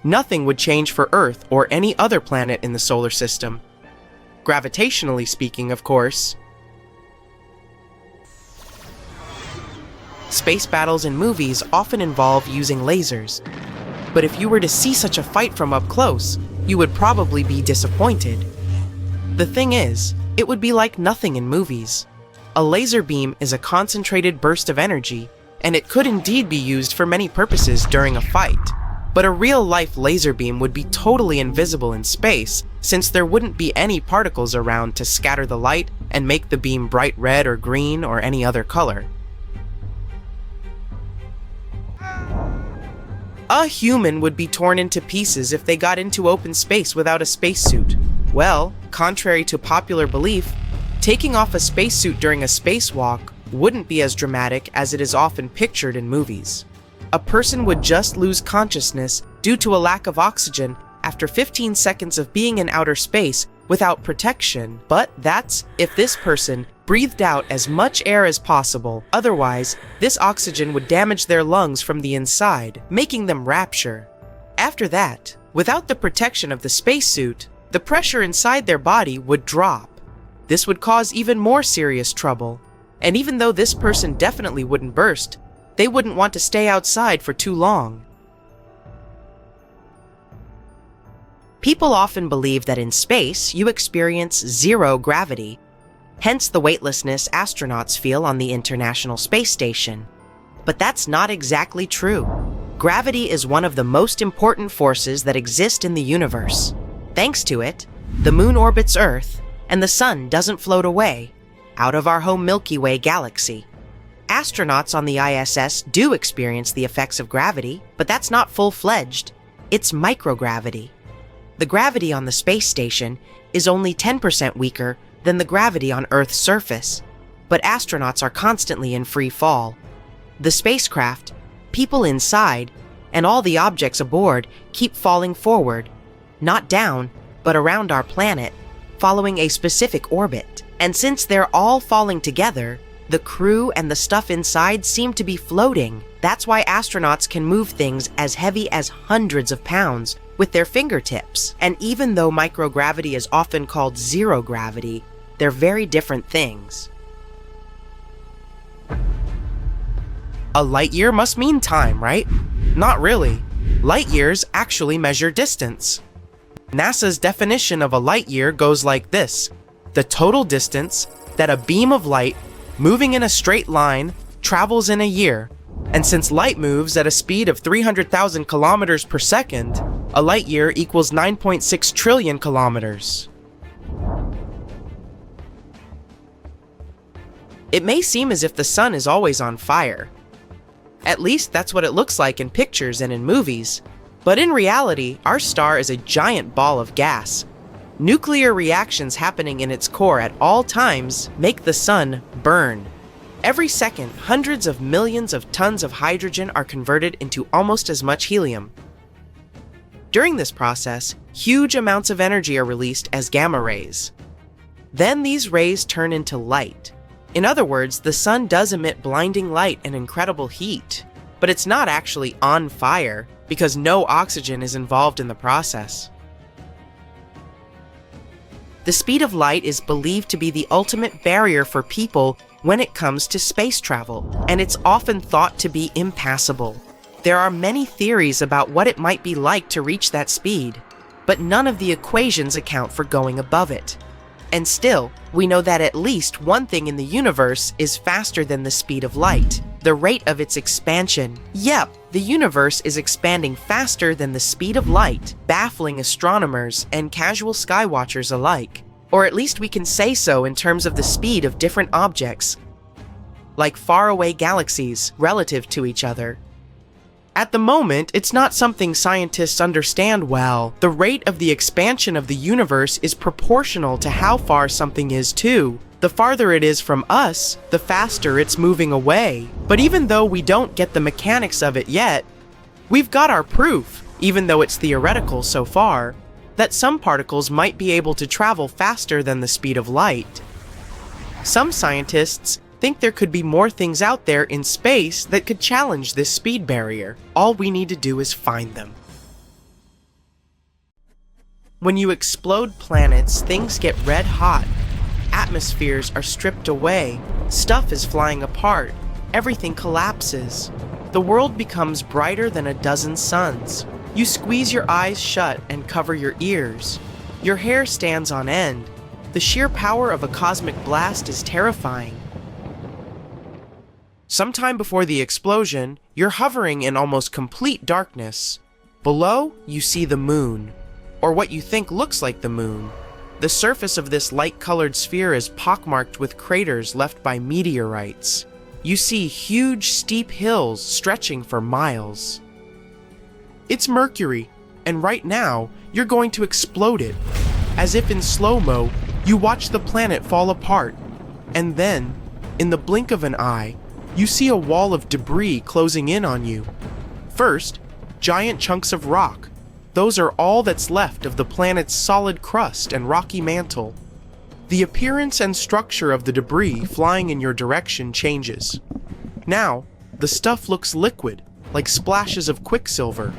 nothing would change for Earth or any other planet in the solar system. Gravitationally speaking, of course. Space battles in movies often involve using lasers. But if you were to see such a fight from up close, you would probably be disappointed. The thing is, it would be like nothing in movies. A laser beam is a concentrated burst of energy, and it could indeed be used for many purposes during a fight. But a real-life laser beam would be totally invisible in space, since there wouldn't be any particles around to scatter the light and make the beam bright red or green or any other color. A human would be torn into pieces if they got into open space without a spacesuit. Well, contrary to popular belief, taking off a spacesuit during a spacewalk wouldn't be as dramatic as it is often pictured in movies. A person would just lose consciousness due to a lack of oxygen after 15 seconds of being in outer space without protection, but that's if this person breathed out as much air as possible. Otherwise, this oxygen would damage their lungs from the inside, making them rapture. After that, without the protection of the spacesuit, the pressure inside their body would drop. This would cause even more serious trouble. And even though this person definitely wouldn't burst, they wouldn't want to stay outside for too long. People often believe that in space, you experience zero gravity, hence the weightlessness astronauts feel on the International Space Station. But that's not exactly true. Gravity is one of the most important forces that exist in the universe. Thanks to it, the moon orbits Earth, and the sun doesn't float away out of our home Milky Way galaxy. Astronauts on the ISS do experience the effects of gravity, but that's not full-fledged. It's microgravity. The gravity on the space station is only 10% weaker than the gravity on Earth's surface, but astronauts are constantly in free fall. The spacecraft, people inside, and all the objects aboard keep falling forward, not down, but around our planet, following a specific orbit. And since they're all falling together, the crew and the stuff inside seem to be floating. That's why astronauts can move things as heavy as hundreds of pounds with their fingertips. And even though microgravity is often called zero gravity, they're very different things. A light year must mean time, right? Not really. Light years actually measure distance. NASA's definition of a light year goes like this: the total distance that a beam of light moving in a straight line travels in a year. And since light moves at a speed of 300,000 kilometers per second, a light year equals 9.6 trillion kilometers. It may seem as if the sun is always on fire. At least that's what it looks like in pictures and in movies. But in reality, our star is a giant ball of gas. Nuclear reactions happening in its core at all times make the sun burn. Every second, hundreds of millions of tons of hydrogen are converted into almost as much helium. During this process, huge amounts of energy are released as gamma rays. Then these rays turn into light. In other words, the sun does emit blinding light and incredible heat, but it's not actually on fire because no oxygen is involved in the process. The speed of light is believed to be the ultimate barrier for people when it comes to space travel, and it's often thought to be impassable. There are many theories about what it might be like to reach that speed, but none of the equations account for going above it. And still, we know that at least one thing in the universe is faster than the speed of light: the rate of its expansion. Yep, the universe is expanding faster than the speed of light, baffling astronomers and casual skywatchers alike. Or at least we can say so in terms of the speed of different objects, like faraway galaxies relative to each other. At the moment, it's not something scientists understand well. The rate of the expansion of the universe is proportional to how far something is too. The farther it is from us, the faster it's moving away. But even though we don't get the mechanics of it yet, we've got our proof, even though it's theoretical so far, that some particles might be able to travel faster than the speed of light. Some scientists think there could be more things out there in space that could challenge this speed barrier. All we need to do is find them. When you explode planets, things get red hot. Atmospheres are stripped away. Stuff is flying apart. Everything collapses. The world becomes brighter than a dozen suns. You squeeze your eyes shut and cover your ears. Your hair stands on end. The sheer power of a cosmic blast is terrifying. Sometime before the explosion, you're hovering in almost complete darkness. Below, you see the moon, or what you think looks like the moon. The surface of this light-colored sphere is pockmarked with craters left by meteorites. You see huge, steep hills stretching for miles. It's Mercury, and right now, you're going to explode it. As if in slow-mo, you watch the planet fall apart, and then, in the blink of an eye, you see a wall of debris closing in on you. First, giant chunks of rock. Those are all that's left of the planet's solid crust and rocky mantle. The appearance and structure of the debris flying in your direction changes. Now, the stuff looks liquid, like splashes of quicksilver.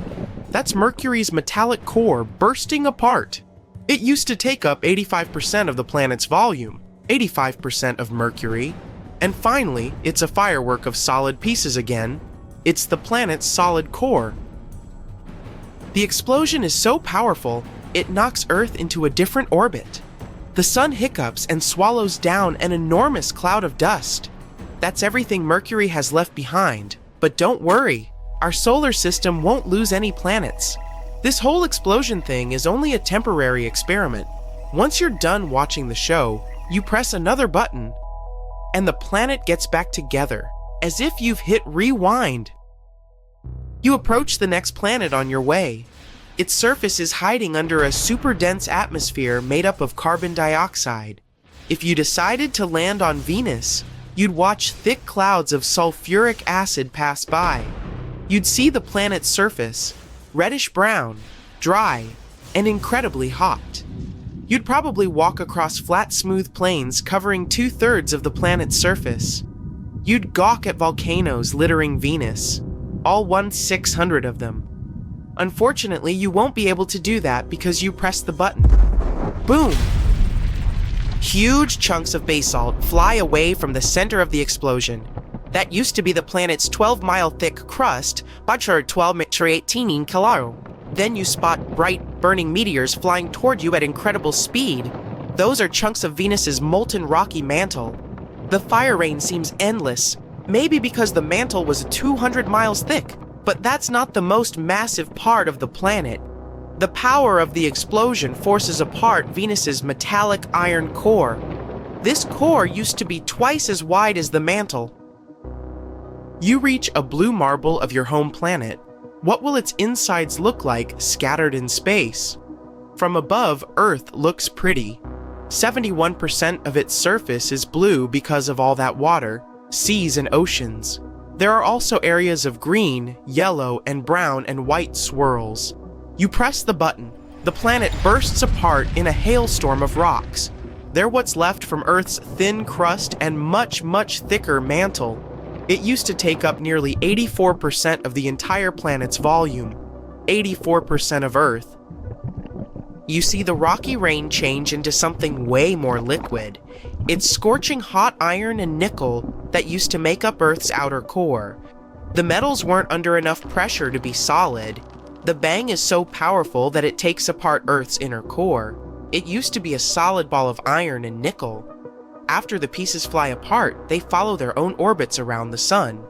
That's Mercury's metallic core bursting apart. It used to take up 85% of the planet's volume, 85% of Mercury, and finally, it's a firework of solid pieces again. It's the planet's solid core. The explosion is so powerful, it knocks Earth into a different orbit. The sun hiccups and swallows down an enormous cloud of dust. That's everything Mercury has left behind. But don't worry, our solar system won't lose any planets. This whole explosion thing is only a temporary experiment. Once you're done watching the show, you press another button, and the planet gets back together, as if you've hit rewind. You approach the next planet on your way. Its surface is hiding under a super dense atmosphere made up of carbon dioxide. If you decided to land on Venus, you'd watch thick clouds of sulfuric acid pass by. You'd see the planet's surface, reddish-brown, dry, and incredibly hot. You'd probably walk across flat, smooth plains covering 2/3 of the planet's surface. You'd gawk at volcanoes littering Venus, all 1/600 of them. Unfortunately, you won't be able to do that because you pressed the button. Boom! Huge chunks of basalt fly away from the center of the explosion. That used to be the planet's 12-mile thick crust, but 12-18 kilo. Then you spot bright, burning meteors flying toward you at incredible speed. Those are chunks of Venus's molten rocky mantle. The fire rain seems endless, maybe because the mantle was 200 miles thick. But that's not the most massive part of the planet. The power of the explosion forces apart Venus's metallic iron core. This core used to be twice as wide as the mantle. You reach a blue marble of your home planet. What will its insides look like scattered in space? From above, Earth looks pretty. 71% of its surface is blue because of all that water, seas and oceans. There are also areas of green, yellow, and brown and white swirls. You press the button. The planet bursts apart in a hailstorm of rocks. They're what's left from Earth's thin crust and much, much thicker mantle. It used to take up nearly 84% of the entire planet's volume, 84% of Earth. You see the rocky rain change into something way more liquid. It's scorching hot iron and nickel that used to make up Earth's outer core. The metals weren't under enough pressure to be solid. The bang is so powerful that it takes apart Earth's inner core. It used to be a solid ball of iron and nickel. After the pieces fly apart, they follow their own orbits around the sun.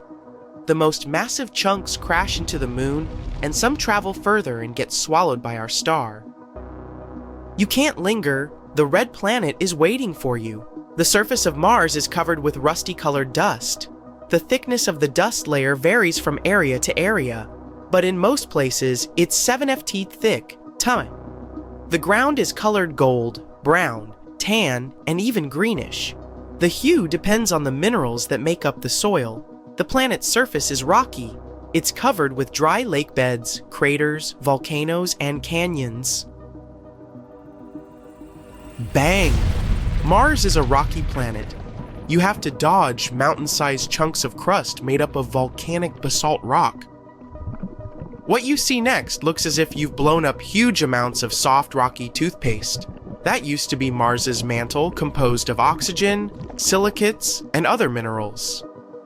The most massive chunks crash into the moon, and some travel further and get swallowed by our star. You can't linger. The red planet is waiting for you. The surface of Mars is covered with rusty-colored dust. The thickness of the dust layer varies from area to area, but in most places, it's 7 ft thick. The ground is colored gold, brown, tan, and even greenish. The hue depends on the minerals that make up the soil. The planet's surface is rocky. It's covered with dry lake beds, craters, volcanoes, and canyons. Bang! Mars is a rocky planet. You have to dodge mountain-sized chunks of crust made up of volcanic basalt rock. What you see next looks as if you've blown up huge amounts of soft, rocky toothpaste. That used to be Mars's mantle, composed of oxygen, silicates, and other minerals.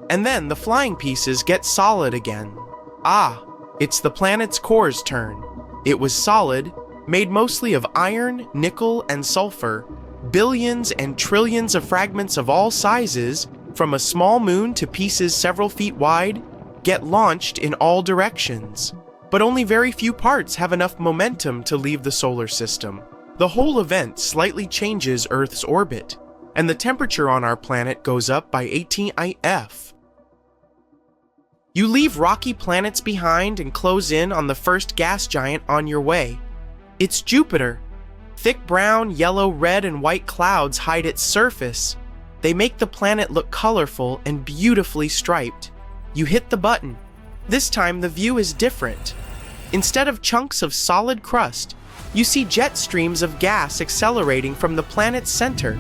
And then the flying pieces get solid again. It's the planet's core's turn. It was solid, made mostly of iron, nickel, and sulfur. Billions and trillions of fragments of all sizes, from a small moon to pieces several feet wide, get launched in all directions. But only very few parts have enough momentum to leave the solar system. The whole event slightly changes Earth's orbit, and the temperature on our planet goes up by 18 IF. You leave rocky planets behind and close in on the first gas giant on your way. It's Jupiter. Thick brown, yellow, red, and white clouds hide its surface. They make the planet look colorful and beautifully striped. You hit the button. This time the view is different. Instead of chunks of solid crust, you see jet streams of gas accelerating from the planet's center.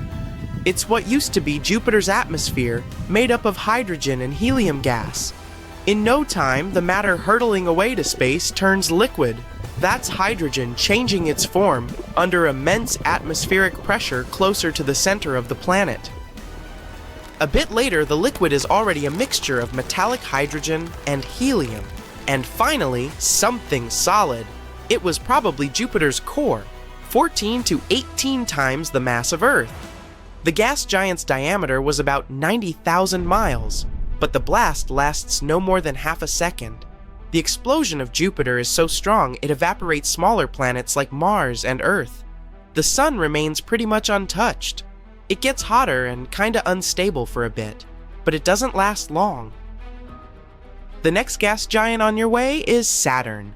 It's what used to be Jupiter's atmosphere, made up of hydrogen and helium gas. In no time, the matter hurtling away to space turns liquid. That's hydrogen changing its form under immense atmospheric pressure closer to the center of the planet. A bit later, the liquid is already a mixture of metallic hydrogen and helium. And finally, something solid. It was probably Jupiter's core, 14 to 18 times the mass of Earth. The gas giant's diameter was about 90,000 miles, but the blast lasts no more than half a second. The explosion of Jupiter is so strong it evaporates smaller planets like Mars and Earth. The Sun remains pretty much untouched. It gets hotter and kinda unstable for a bit, but it doesn't last long. The next gas giant on your way is Saturn.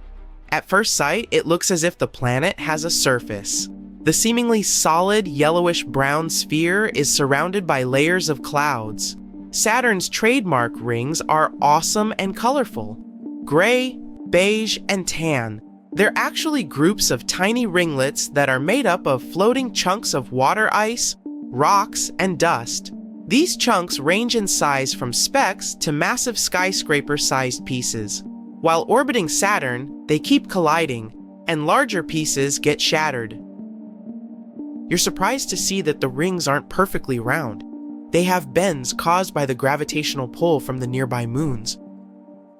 At first sight, it looks as if the planet has a surface. The seemingly solid yellowish-brown sphere is surrounded by layers of clouds. Saturn's trademark rings are awesome and colorful. Gray, beige, and tan. They're actually groups of tiny ringlets that are made up of floating chunks of water ice, rocks, and dust. These chunks range in size from specks to massive skyscraper-sized pieces. While orbiting Saturn, they keep colliding, and larger pieces get shattered. You're surprised to see that the rings aren't perfectly round. They have bends caused by the gravitational pull from the nearby moons.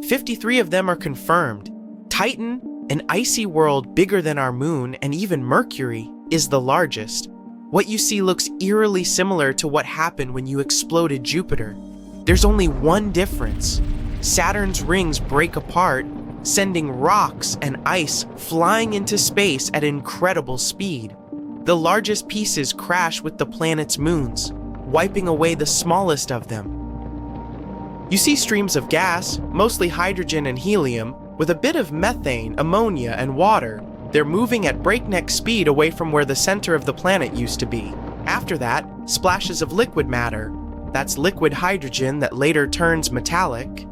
53 of them are confirmed. Titan, an icy world bigger than our moon and even Mercury, is the largest. What you see looks eerily similar to what happened when you exploded Jupiter. There's only one difference. Saturn's rings break apart, sending rocks and ice flying into space at incredible speed. The largest pieces crash with the planet's moons, wiping away the smallest of them. You see streams of gas, mostly hydrogen and helium, with a bit of methane, ammonia, and water. They're moving at breakneck speed away from where the center of the planet used to be. After that, splashes of liquid matter. That's liquid hydrogen that later turns metallic.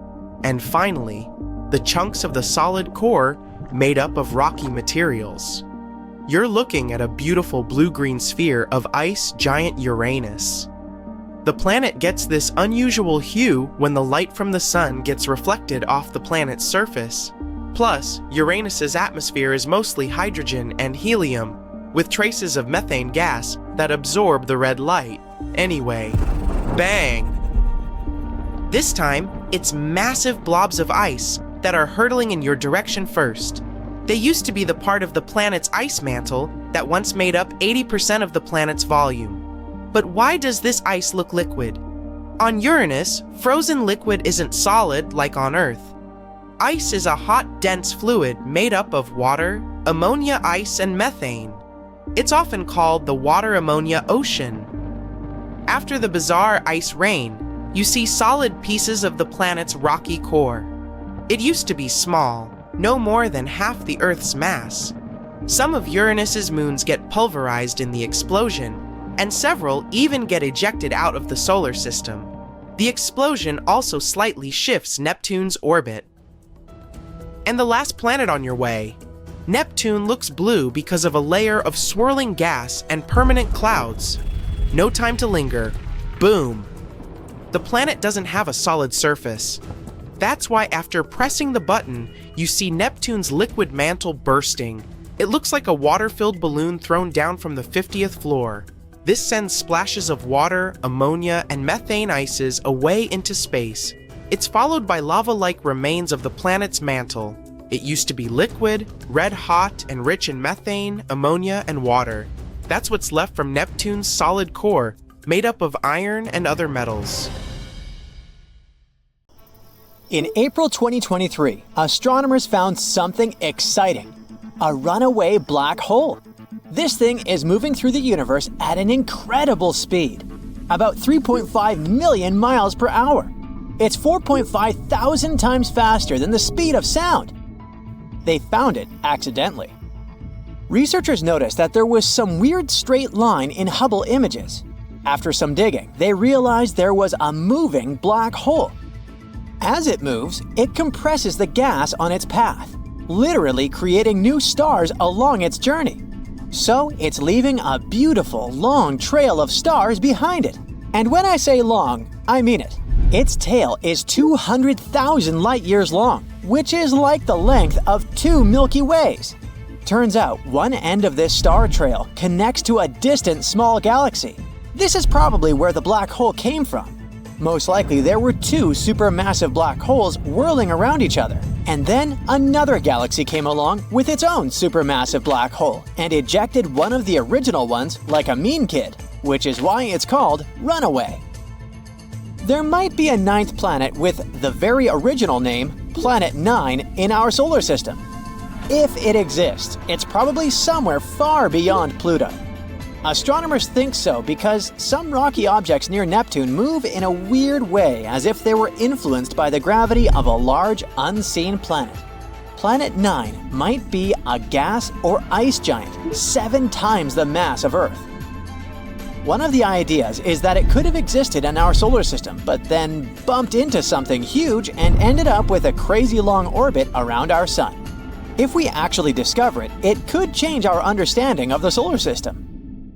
And finally, the chunks of the solid core made up of rocky materials. You're looking at a beautiful blue-green sphere of ice giant Uranus. The planet gets this unusual hue when the light from the sun gets reflected off the planet's surface. Plus, Uranus's atmosphere is mostly hydrogen and helium, with traces of methane gas that absorb the red light. Anyway, bang! This time, it's massive blobs of ice that are hurtling in your direction first. They used to be the part of the planet's ice mantle that once made up 80% of the planet's volume. But why does this ice look liquid? On Uranus, frozen liquid isn't solid like on Earth. Ice is a hot, dense fluid made up of water, ammonia ice, and methane. It's often called the water-ammonia ocean. After the bizarre ice rain, you see solid pieces of the planet's rocky core. It used to be small, no more than half the Earth's mass. Some of Uranus's moons get pulverized in the explosion, and several even get ejected out of the solar system. The explosion also slightly shifts Neptune's orbit. And the last planet on your way. Neptune looks blue because of a layer of swirling gas and permanent clouds. No time to linger. Boom! The planet doesn't have a solid surface. That's why after pressing the button, you see Neptune's liquid mantle bursting. It looks like a water-filled balloon thrown down from the 50th floor. This sends splashes of water, ammonia, and methane ices away into space. It's followed by lava-like remains of the planet's mantle. It used to be liquid, red-hot, and rich in methane, ammonia, and water. That's what's left from Neptune's solid core, made up of iron and other metals. In April 2023, astronomers found something exciting: a runaway black hole. This thing is moving through the universe at an incredible speed, about 3.5 million miles per hour. It's 4.5 thousand times faster than the speed of sound. They found it accidentally. Researchers noticed that there was some weird straight line in Hubble images. After some digging, they realized there was a moving black hole. As it moves, it compresses the gas on its path, literally creating new stars along its journey. So it's leaving a beautiful, long trail of stars behind it. And when I say long, I mean it. Its tail is 200,000 light-years long, which is like the length of 2 Milky Ways. Turns out one end of this star trail connects to a distant small galaxy. This is probably where the black hole came from. Most likely there were two supermassive black holes whirling around each other. And then another galaxy came along with its own supermassive black hole and ejected one of the original ones like a mean kid, which is why it's called Runaway. There might be a ninth planet with the very original name, Planet 9, in our solar system. If it exists, it's probably somewhere far beyond Pluto. Astronomers think so because some rocky objects near Neptune move in a weird way as if they were influenced by the gravity of a large, unseen planet. Planet 9 might be a gas or ice giant 7 times the mass of Earth. One of the ideas is that it could have existed in our solar system, but then bumped into something huge and ended up with a crazy long orbit around our sun. If we actually discover it, it could change our understanding of the solar system.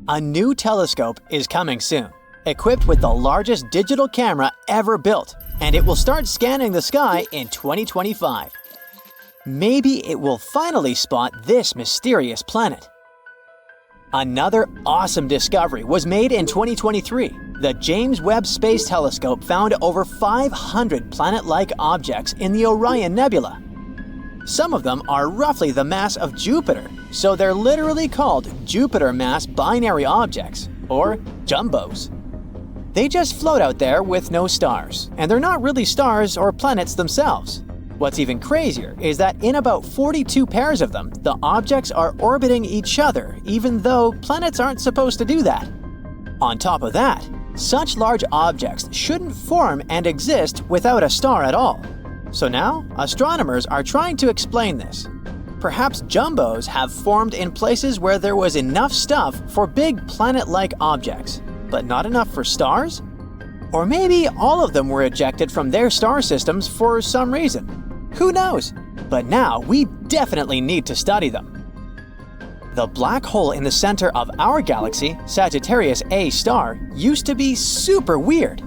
A new telescope is coming soon, equipped with the largest digital camera ever built, and it will start scanning the sky in 2025. Maybe it will finally spot this mysterious planet. Another awesome discovery was made in 2023. The James Webb Space Telescope found over 500 planet-like objects in the Orion Nebula. Some of them are roughly the mass of Jupiter, so they're literally called Jupiter mass binary objects, or jumbos. They just float out there with no stars, and they're not really stars or planets themselves. What's even crazier is that in about 42 pairs of them, the objects are orbiting each other, even though planets aren't supposed to do that. On top of that, such large objects shouldn't form and exist without a star at all. So now, astronomers are trying to explain this. Perhaps jumbos have formed in places where there was enough stuff for big planet-like objects, but not enough for stars? Or maybe all of them were ejected from their star systems for some reason. Who knows? But now we definitely need to study them. The black hole in the center of our galaxy, Sagittarius A star, used to be super weird.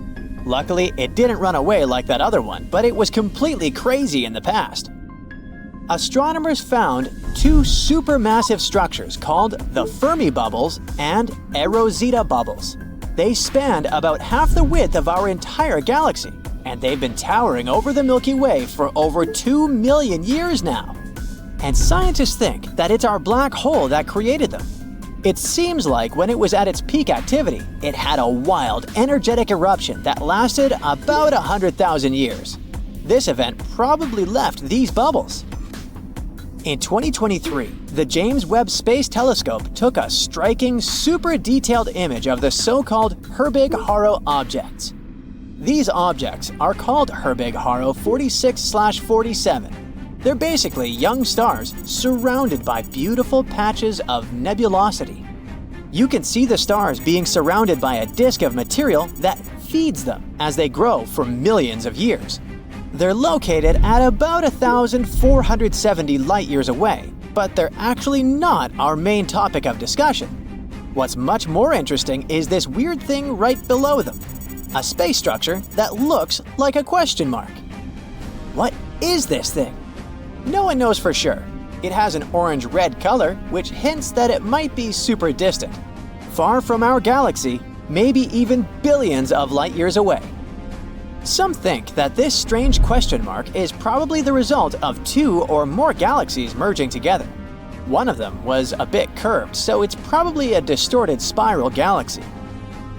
Luckily, it didn't run away like that other one, but it was completely crazy in the past. Astronomers found two supermassive structures called the Fermi bubbles and Rosetta bubbles. They spanned about half the width of our entire galaxy, and they've been towering over the Milky Way for over 2 million years now. And scientists think that it's our black hole that created them. It seems like when it was at its peak activity, it had a wild, energetic eruption that lasted about 100,000 years. This event probably left these bubbles. In 2023, the James Webb Space Telescope took a striking, super detailed image of the so-called Herbig-Haro objects. These objects are called Herbig-Haro 46/47. They're basically young stars surrounded by beautiful patches of nebulosity. You can see the stars being surrounded by a disk of material that feeds them as they grow for millions of years. They're located at about 1,470 light-years away, but they're actually not our main topic of discussion. What's much more interesting is this weird thing right below them, a space structure that looks like a question mark. What is this thing? No one knows for sure. It has an orange-red color, which hints that it might be super distant, far from our galaxy, maybe even billions of light-years away. Some think that this strange question mark is probably the result of 2 or more galaxies merging together. One of them was a bit curved, so it's probably a distorted spiral galaxy.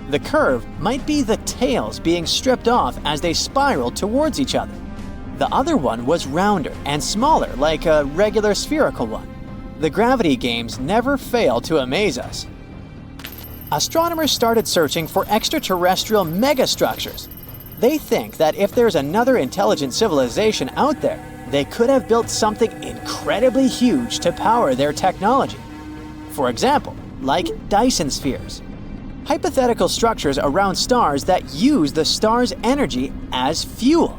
The curve might be the tails being stripped off as they spiral towards each other. The other one was rounder and smaller, like a regular spherical one. The gravity games never fail to amaze us. Astronomers started searching for extraterrestrial megastructures. They think that if there's another intelligent civilization out there, they could have built something incredibly huge to power their technology. For example, like Dyson spheres. Hypothetical structures around stars that use the star's energy as fuel.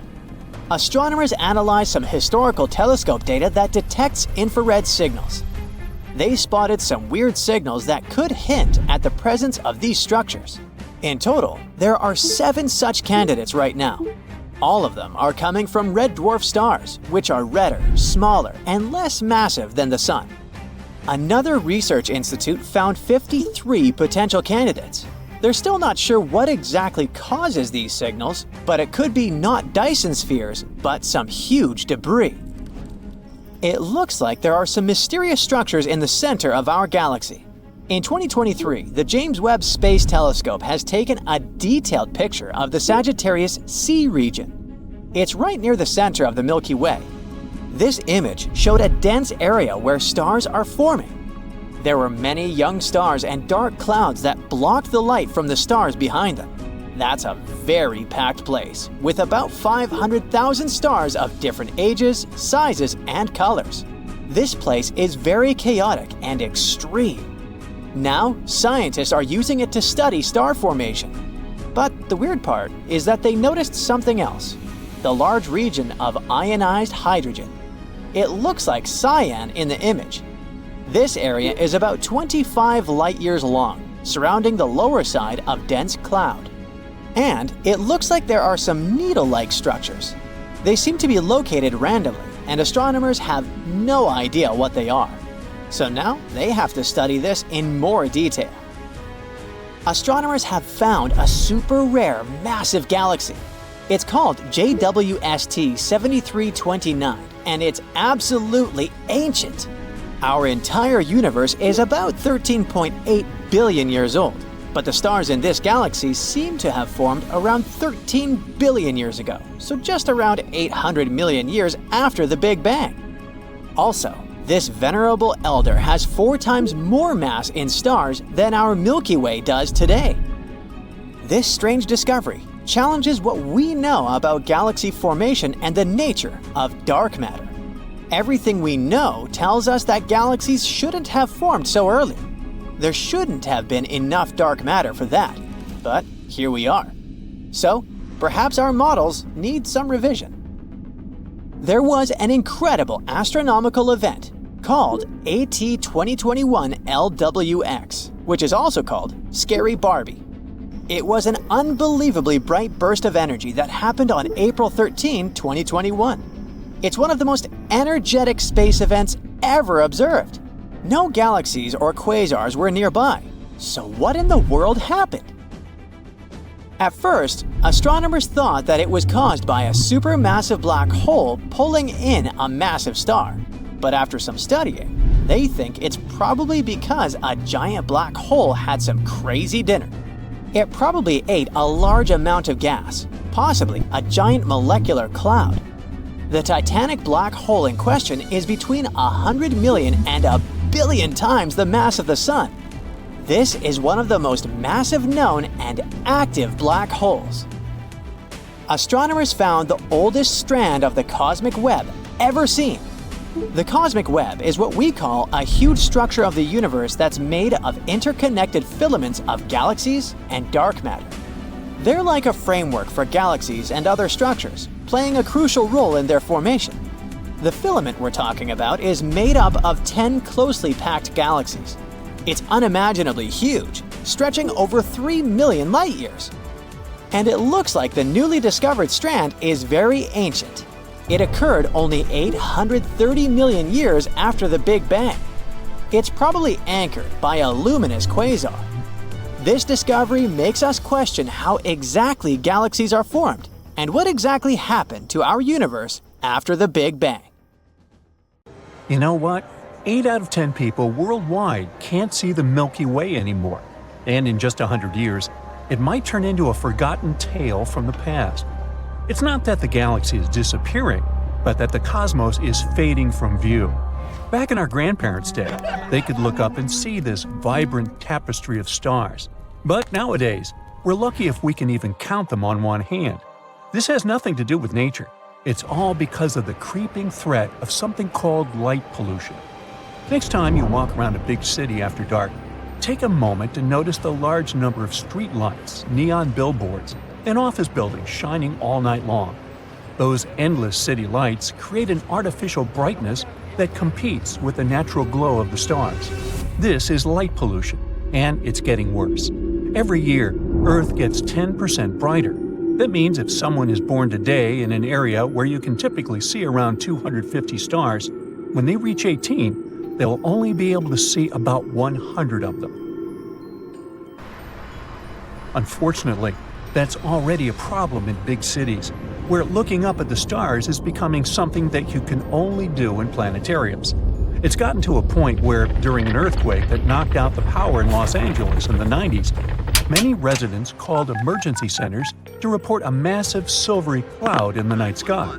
Astronomers analyzed some historical telescope data that detects infrared signals. They spotted some weird signals that could hint at the presence of these structures. In total, there are 7 such candidates right now. All of them are coming from red dwarf stars, which are redder, smaller, and less massive than the Sun. Another research institute found 53 potential candidates. They're still not sure what exactly causes these signals, but it could be not Dyson spheres, but some huge debris. It looks like there are some mysterious structures in the center of our galaxy. In 2023, the James Webb Space Telescope has taken a detailed picture of the Sagittarius C region. It's right near the center of the Milky Way. This image showed a dense area where stars are forming. There were many young stars and dark clouds that blocked the light from the stars behind them. That's a very packed place, with about 500,000 stars of different ages, sizes, and colors. This place is very chaotic and extreme. Now, scientists are using it to study star formation. But the weird part is that they noticed something else: the large region of ionized hydrogen. It looks like cyan in the image. This area is about 25 light-years long, surrounding the lower side of dense cloud. And it looks like there are some needle-like structures. They seem to be located randomly, and astronomers have no idea what they are. So now they have to study this in more detail. Astronomers have found a super rare massive galaxy. It's called JWST 7329, and it's absolutely ancient. Our entire universe is about 13.8 billion years old, but the stars in this galaxy seem to have formed around 13 billion years ago, so just around 800 million years after the Big Bang. Also, this venerable elder has 4 times more mass in stars than our Milky Way does today. This strange discovery challenges what we know about galaxy formation and the nature of dark matter. Everything we know tells us that galaxies shouldn't have formed so early. There shouldn't have been enough dark matter for that, but here we are. So, perhaps our models need some revision. There was an incredible astronomical event called AT 2021 LWX, which is also called Scary Barbie. It was an unbelievably bright burst of energy that happened on April 13, 2021. It's one of the most energetic space events ever observed. No galaxies or quasars were nearby. So what in the world happened? At first, astronomers thought that it was caused by a supermassive black hole pulling in a massive star. But after some studying, they think it's probably because a giant black hole had some crazy dinner. It probably ate a large amount of gas, possibly a giant molecular cloud. The titanic black hole in question is between 100 million and a billion times the mass of the Sun. This is one of the most massive known and active black holes. Astronomers found the oldest strand of the cosmic web ever seen. The cosmic web is what we call a huge structure of the universe that's made of interconnected filaments of galaxies and dark matter. They're like a framework for galaxies and other structures, playing a crucial role in their formation. The filament we're talking about is made up of 10 closely packed galaxies. It's unimaginably huge, stretching over 3 million light-years. And it looks like the newly discovered strand is very ancient. It occurred only 830 million years after the Big Bang. It's probably anchored by a luminous quasar. This discovery makes us question how exactly galaxies are formed and what exactly happened to our universe after the Big Bang. You know what? 8 out of 10 people worldwide can't see the Milky Way anymore. And in just 100 years, it might turn into a forgotten tale from the past. It's not that the galaxy is disappearing, but that the cosmos is fading from view. Back in our grandparents' day, they could look up and see this vibrant tapestry of stars. But nowadays, we're lucky if we can even count them on one hand. This has nothing to do with nature. It's all because of the creeping threat of something called light pollution. Next time you walk around a big city after dark, take a moment to notice the large number of street lights, neon billboards, and office buildings shining all night long. Those endless city lights create an artificial brightness that competes with the natural glow of the stars. This is light pollution, and it's getting worse. Every year, Earth gets 10% brighter. That means if someone is born today in an area where you can typically see around 250 stars, when they reach 18, they'll only be able to see about 100 of them. Unfortunately, that's already a problem in big cities, where looking up at the stars is becoming something that you can only do in planetariums. It's gotten to a point where, during an earthquake that knocked out the power in Los Angeles in the 90s, many residents called emergency centers to report a massive silvery cloud in the night sky.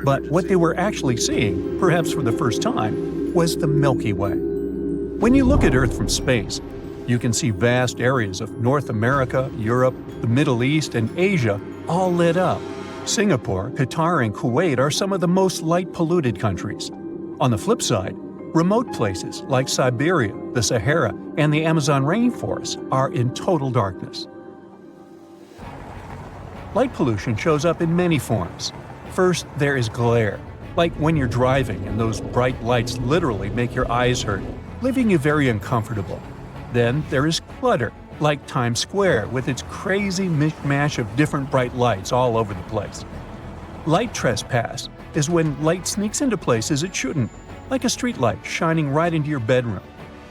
But what they were actually seeing, perhaps for the first time, was the Milky Way. When you look at Earth from space, you can see vast areas of North America, Europe, the Middle East, and Asia all lit up. Singapore, Qatar, and Kuwait are some of the most light-polluted countries. On the flip side, remote places like Siberia, the Sahara, and the Amazon rainforest are in total darkness. Light pollution shows up in many forms. First, there is glare, like when you're driving and those bright lights literally make your eyes hurt, leaving you very uncomfortable. Then there is clutter, like Times Square with its crazy mishmash of different bright lights all over the place. Light trespass is when light sneaks into places it shouldn't, like a streetlight shining right into your bedroom.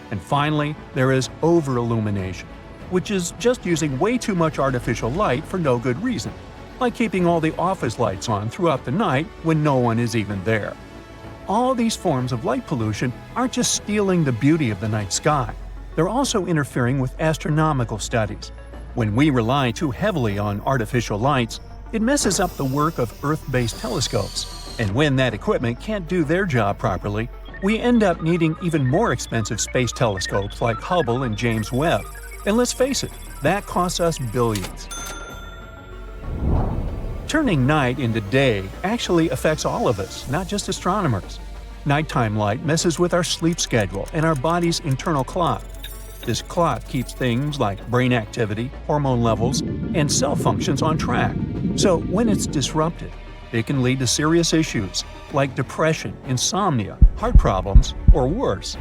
And finally, there is over-illumination, which is just using way too much artificial light for no good reason, like keeping all the office lights on throughout the night when no one is even there. All these forms of light pollution aren't just stealing the beauty of the night sky, they're also interfering with astronomical studies. When we rely too heavily on artificial lights, it messes up the work of Earth-based telescopes. And when that equipment can't do their job properly, we end up needing even more expensive space telescopes like Hubble and James Webb. And let's face it, that costs us billions. Turning night into day actually affects all of us, not just astronomers. Nighttime light messes with our sleep schedule and our body's internal clock. This clock keeps things like brain activity, hormone levels, and cell functions on track. So when it's disrupted, it can lead to serious issues like depression, insomnia, heart problems, or worse.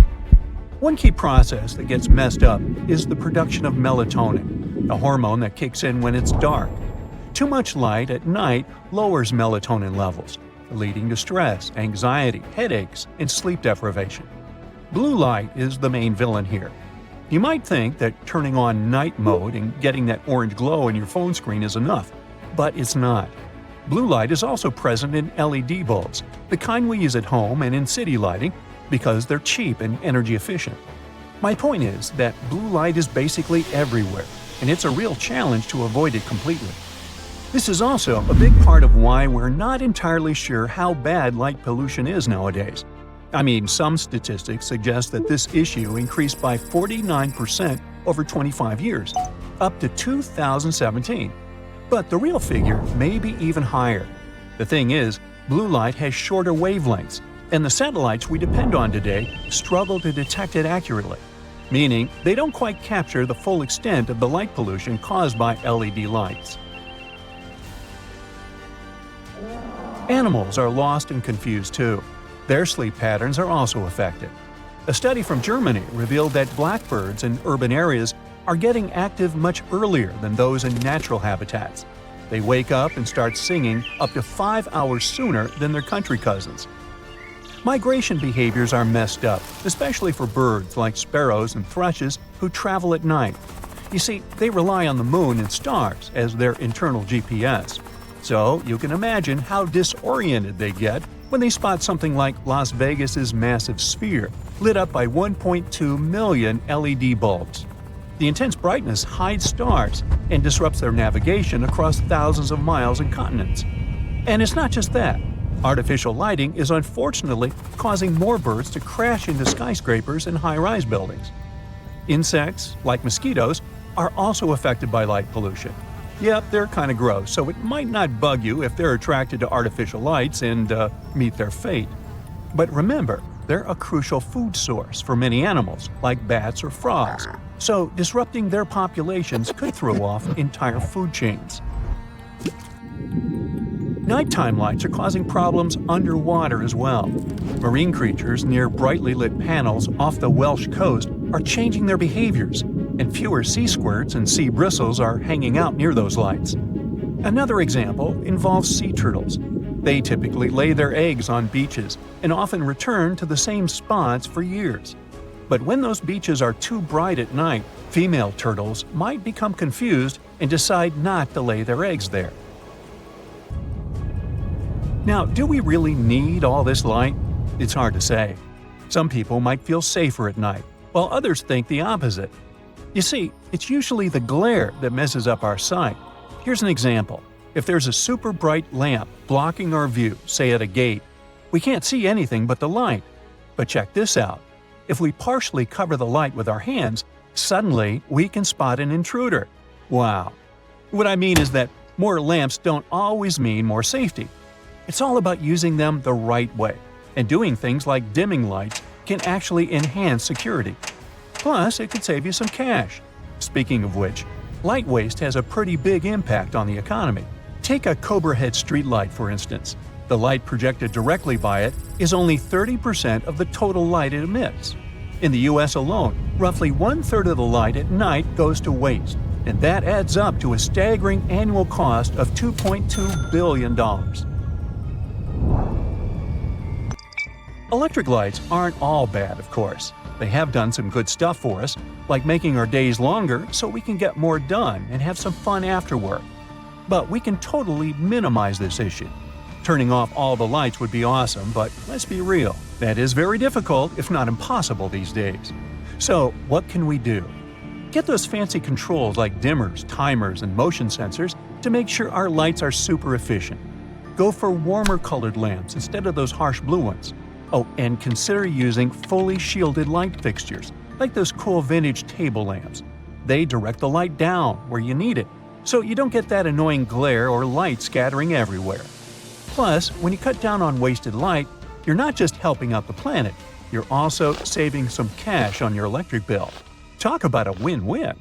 One key process that gets messed up is the production of melatonin, a hormone that kicks in when it's dark. Too much light at night lowers melatonin levels, leading to stress, anxiety, headaches, and sleep deprivation. Blue light is the main villain here. You might think that turning on night mode and getting that orange glow in your phone screen is enough, but it's not. Blue light is also present in LED bulbs, the kind we use at home and in city lighting, because they're cheap and energy efficient. My point is that blue light is basically everywhere, and it's a real challenge to avoid it completely. This is also a big part of why we're not entirely sure how bad light pollution is nowadays. I mean, some statistics suggest that this issue increased by 49% over 25 years, up to 2017. But the real figure may be even higher. The thing is, blue light has shorter wavelengths, and the satellites we depend on today struggle to detect it accurately, meaning they don't quite capture the full extent of the light pollution caused by LED lights. Animals are lost and confused too. Their sleep patterns are also affected. A study from Germany revealed that blackbirds in urban areas are getting active much earlier than those in natural habitats. They wake up and start singing up to 5 hours sooner than their country cousins. Migration behaviors are messed up, especially for birds like sparrows and thrushes who travel at night. You see, they rely on the moon and stars as their internal GPS. So you can imagine how disoriented they get when they spot something like Las Vegas's massive sphere, lit up by 1.2 million LED bulbs. The intense brightness hides stars and disrupts their navigation across thousands of miles and continents. And it's not just that. Artificial lighting is unfortunately causing more birds to crash into skyscrapers and high-rise buildings. Insects, like mosquitoes, are also affected by light pollution. Yep, they're kind of gross, so it might not bug you if they're attracted to artificial lights and meet their fate. But remember, they're a crucial food source for many animals, like bats or frogs, so disrupting their populations could throw off entire food chains. Nighttime lights are causing problems underwater as well. Marine creatures near brightly lit panels off the Welsh coast are changing their behaviors, and fewer sea squirts and sea bristles are hanging out near those lights. Another example involves sea turtles. They typically lay their eggs on beaches and often return to the same spots for years. But when those beaches are too bright at night, female turtles might become confused and decide not to lay their eggs there. Now, do we really need all this light? It's hard to say. Some people might feel safer at night, while others think the opposite. You see, it's usually the glare that messes up our sight. Here's an example. If there's a super bright lamp blocking our view, say at a gate, we can't see anything but the light. But check this out. If we partially cover the light with our hands, suddenly we can spot an intruder. Wow. What I mean is that more lamps don't always mean more safety. It's all about using them the right way, and doing things like dimming lights can actually enhance security. Plus, it could save you some cash. Speaking of which, light waste has a pretty big impact on the economy. Take a Cobra Head streetlight, for instance. The light projected directly by it is only 30% of the total light it emits. In the US alone, roughly 1/3 of the light at night goes to waste, and that adds up to a staggering annual cost of $2.2 billion. Electric lights aren't all bad, of course. They have done some good stuff for us, like making our days longer so we can get more done and have some fun after work. But we can totally minimize this issue. Turning off all the lights would be awesome, but let's be real, that is very difficult, if not impossible these days. So, what can we do? Get those fancy controls like dimmers, timers, and motion sensors to make sure our lights are super efficient. Go for warmer colored lamps instead of those harsh blue ones. Oh, and consider using fully shielded light fixtures, like those cool vintage table lamps. They direct the light down where you need it, so you don't get that annoying glare or light scattering everywhere. Plus, when you cut down on wasted light, you're not just helping out the planet, you're also saving some cash on your electric bill. Talk about a win-win!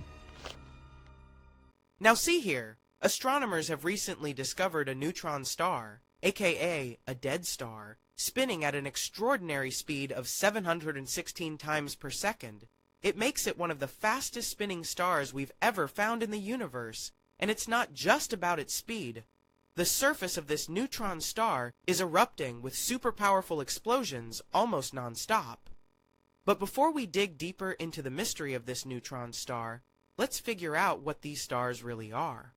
Now see here, astronomers have recently discovered a neutron star, aka a dead star, spinning at an extraordinary speed of 716 times per second. It makes it one of the fastest spinning stars we've ever found in the universe, and it's not just about its speed. The surface of this neutron star is erupting with super powerful explosions almost non-stop. But before we dig deeper into the mystery of this neutron star, let's figure out what these stars really are.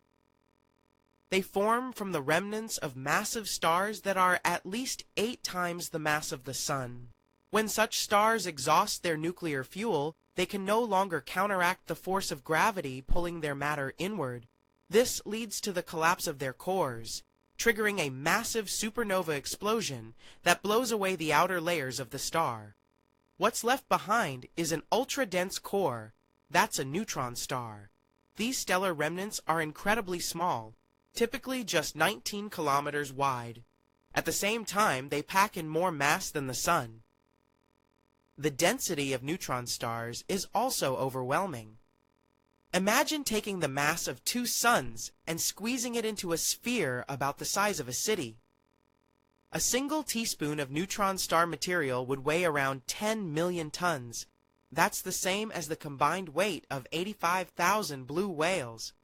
They form from the remnants of massive stars that are at least 8 times the mass of the Sun. When such stars exhaust their nuclear fuel, they can no longer counteract the force of gravity pulling their matter inward. This leads to the collapse of their cores, triggering a massive supernova explosion that blows away the outer layers of the star. What's left behind is an ultra-dense core. That's a neutron star. These stellar remnants are incredibly small, typically just 19 kilometers wide. At the same time, they pack in more mass than the Sun. The density of neutron stars is also overwhelming. Imagine taking the mass of 2 suns and squeezing it into a sphere about the size of a city. A single teaspoon of neutron star material would weigh around 10 million tons. That's the same as the combined weight of 85,000 blue whales.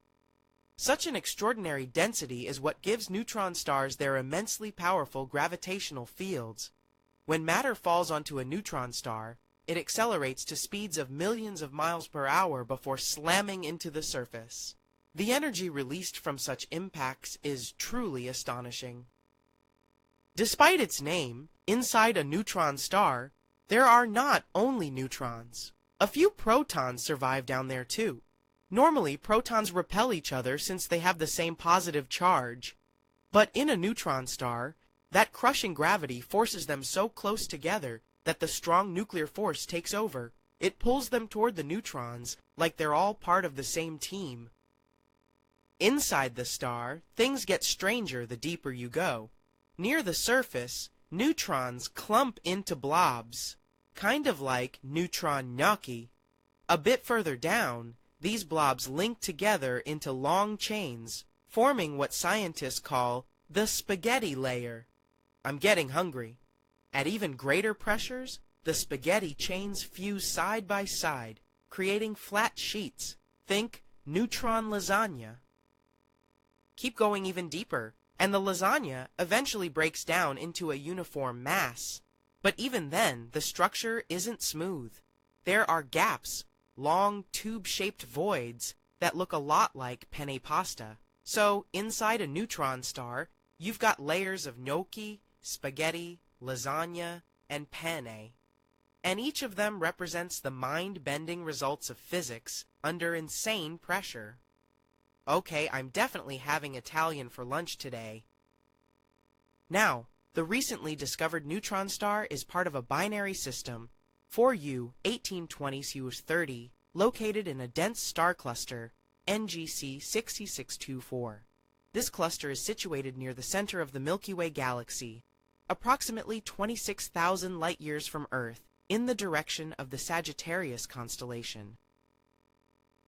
Such an extraordinary density is what gives neutron stars their immensely powerful gravitational fields. When matter falls onto a neutron star, it accelerates to speeds of millions of miles per hour before slamming into the surface. The energy released from such impacts is truly astonishing. Despite its name, inside a neutron star, there are not only neutrons. A few protons survive down there too. Normally, protons repel each other since they have the same positive charge. But in a neutron star, that crushing gravity forces them so close together that the strong nuclear force takes over. It pulls them toward the neutrons like they're all part of the same team. Inside the star, things get stranger the deeper you go. Near the surface, neutrons clump into blobs, kind of like neutron gnocchi. A bit further down, these blobs link together into long chains, forming what scientists call the spaghetti layer. I'm getting hungry. At even greater pressures, the spaghetti chains fuse side by side, creating flat sheets. Think neutron lasagna. Keep going even deeper. and the lasagna eventually breaks down into a uniform mass. But even then, the structure isn't smooth. There are gaps, long tube-shaped voids that look a lot like penne pasta. So, inside a neutron star, you've got layers of gnocchi, spaghetti, lasagna, and penne. And each of them represents the mind-bending results of physics under insane pressure. Okay, I'm definitely having Italian for lunch today. Now, the recently discovered neutron star is part of a binary system, 4U 1820-30, located in a dense star cluster, NGC 6624. This cluster is situated near the center of the Milky Way Galaxy, approximately 26,000 light-years from Earth, in the direction of the Sagittarius constellation.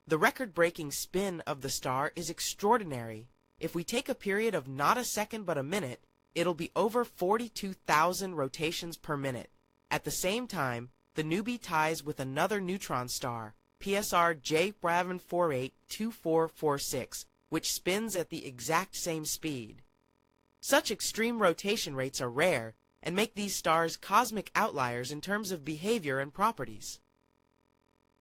The record-breaking spin of the star is extraordinary. If we take a period of not a second but a minute, it'll be over 42,000 rotations per minute. At the same time, the newbie ties with another neutron star, PSR J482446, which spins at the exact same speed. Such extreme rotation rates are rare and make these stars cosmic outliers in terms of behavior and properties.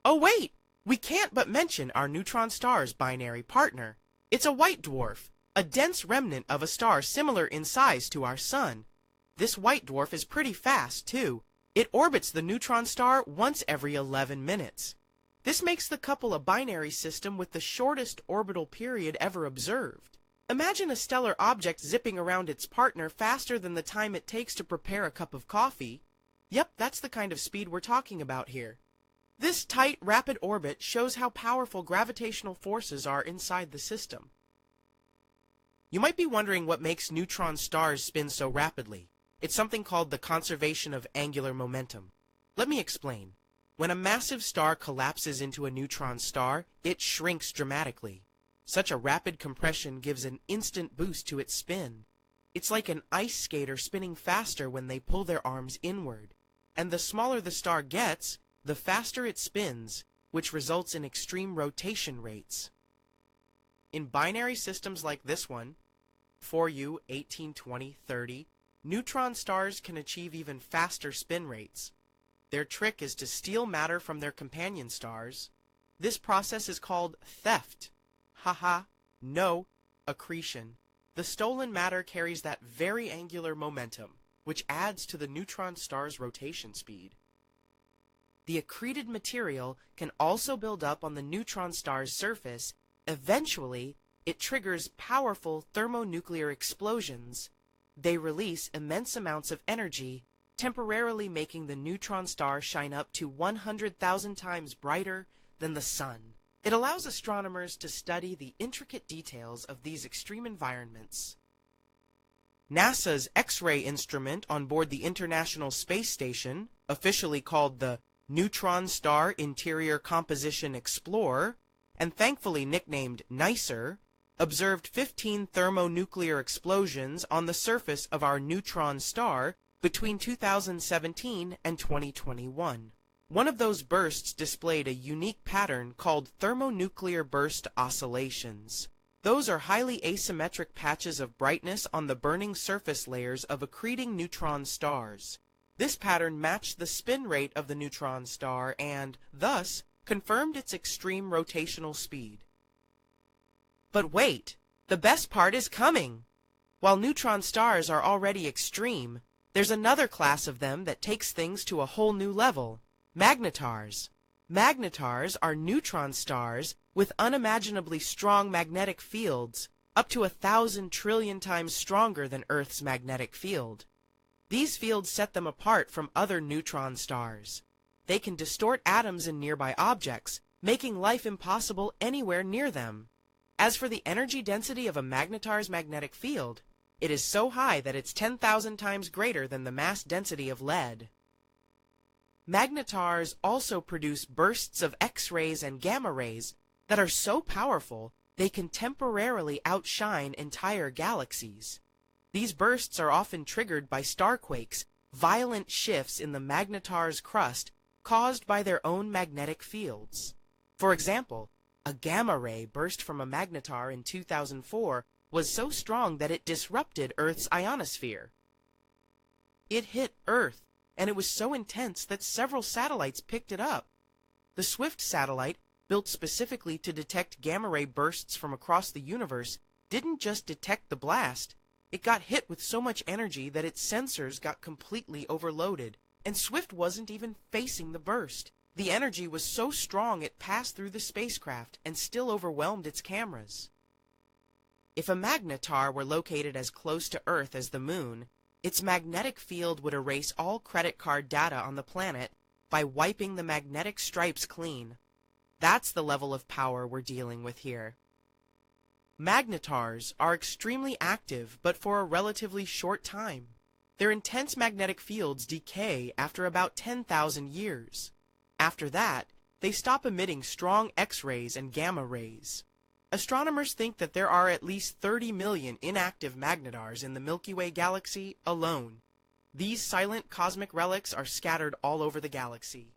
Oh wait! We can't but mention our neutron star's binary partner. It's a white dwarf, a dense remnant of a star similar in size to our Sun. This white dwarf is pretty fast, too. It orbits the neutron star once every 11 minutes. This makes the couple a binary system with the shortest orbital period ever observed. Imagine a stellar object zipping around its partner faster than the time it takes to prepare a cup of coffee. Yep, that's the kind of speed we're talking about here. This tight, rapid orbit shows how powerful gravitational forces are inside the system. You might be wondering what makes neutron stars spin so rapidly. It's something called the conservation of angular momentum. Let me explain. When a massive star collapses into a neutron star, it shrinks dramatically. Such a rapid compression gives an instant boost to its spin. It's like an ice skater spinning faster when they pull their arms inward. And the smaller the star gets, the faster it spins, which results in extreme rotation rates. In binary systems like this one, 4U 1820-30, neutron stars can achieve even faster spin rates. Their trick is to steal matter from their companion stars. This process is called theft. Haha, no, accretion. The stolen matter carries that very angular momentum, which adds to the neutron star's rotation speed. The accreted material can also build up on the neutron star's surface. Eventually, it triggers powerful thermonuclear explosions. They release immense amounts of energy, temporarily making the neutron star shine up to 100,000 times brighter than the Sun. It allows astronomers to study the intricate details of these extreme environments. NASA's X-ray instrument on board the International Space Station, officially called the Neutron Star Interior Composition Explorer, and thankfully nicknamed NICER, observed 15 thermonuclear explosions on the surface of our neutron star between 2017 and 2021. One of those bursts displayed a unique pattern called thermonuclear burst oscillations. Those are highly asymmetric patches of brightness on the burning surface layers of accreting neutron stars. This pattern matched the spin rate of the neutron star and, thus, confirmed its extreme rotational speed. But wait, the best part is coming! While neutron stars are already extreme, there's another class of them that takes things to a whole new level. Magnetars. Magnetars are neutron stars with unimaginably strong magnetic fields, up to 1,000 trillion times stronger than Earth's magnetic field. These fields set them apart from other neutron stars. They can distort atoms in nearby objects, making life impossible anywhere near them. As for the energy density of a magnetar's magnetic field, it is so high that it's 10,000 times greater than the mass density of lead. Magnetars also produce bursts of X-rays and gamma rays that are so powerful they can temporarily outshine entire galaxies. These bursts are often triggered by starquakes, violent shifts in the magnetar's crust caused by their own magnetic fields. For example, a gamma ray burst from a magnetar in 2004 was so strong that it disrupted Earth's ionosphere. It hit Earth, and it was so intense that several satellites picked it up. The SWIFT satellite, built specifically to detect gamma-ray bursts from across the universe, didn't just detect the blast. It got hit with so much energy that its sensors got completely overloaded, and SWIFT wasn't even facing the burst. The energy was so strong it passed through the spacecraft and still overwhelmed its cameras. If a magnetar were located as close to Earth as the Moon, its magnetic field would erase all credit card data on the planet by wiping the magnetic stripes clean. That's the level of power we're dealing with here. Magnetars are extremely active, but for a relatively short time. Their intense magnetic fields decay after about 10,000 years. After that, they stop emitting strong X-rays and gamma rays. Astronomers think that there are at least 30 million inactive magnetars in the Milky Way galaxy alone. These silent cosmic relics are scattered all over the galaxy.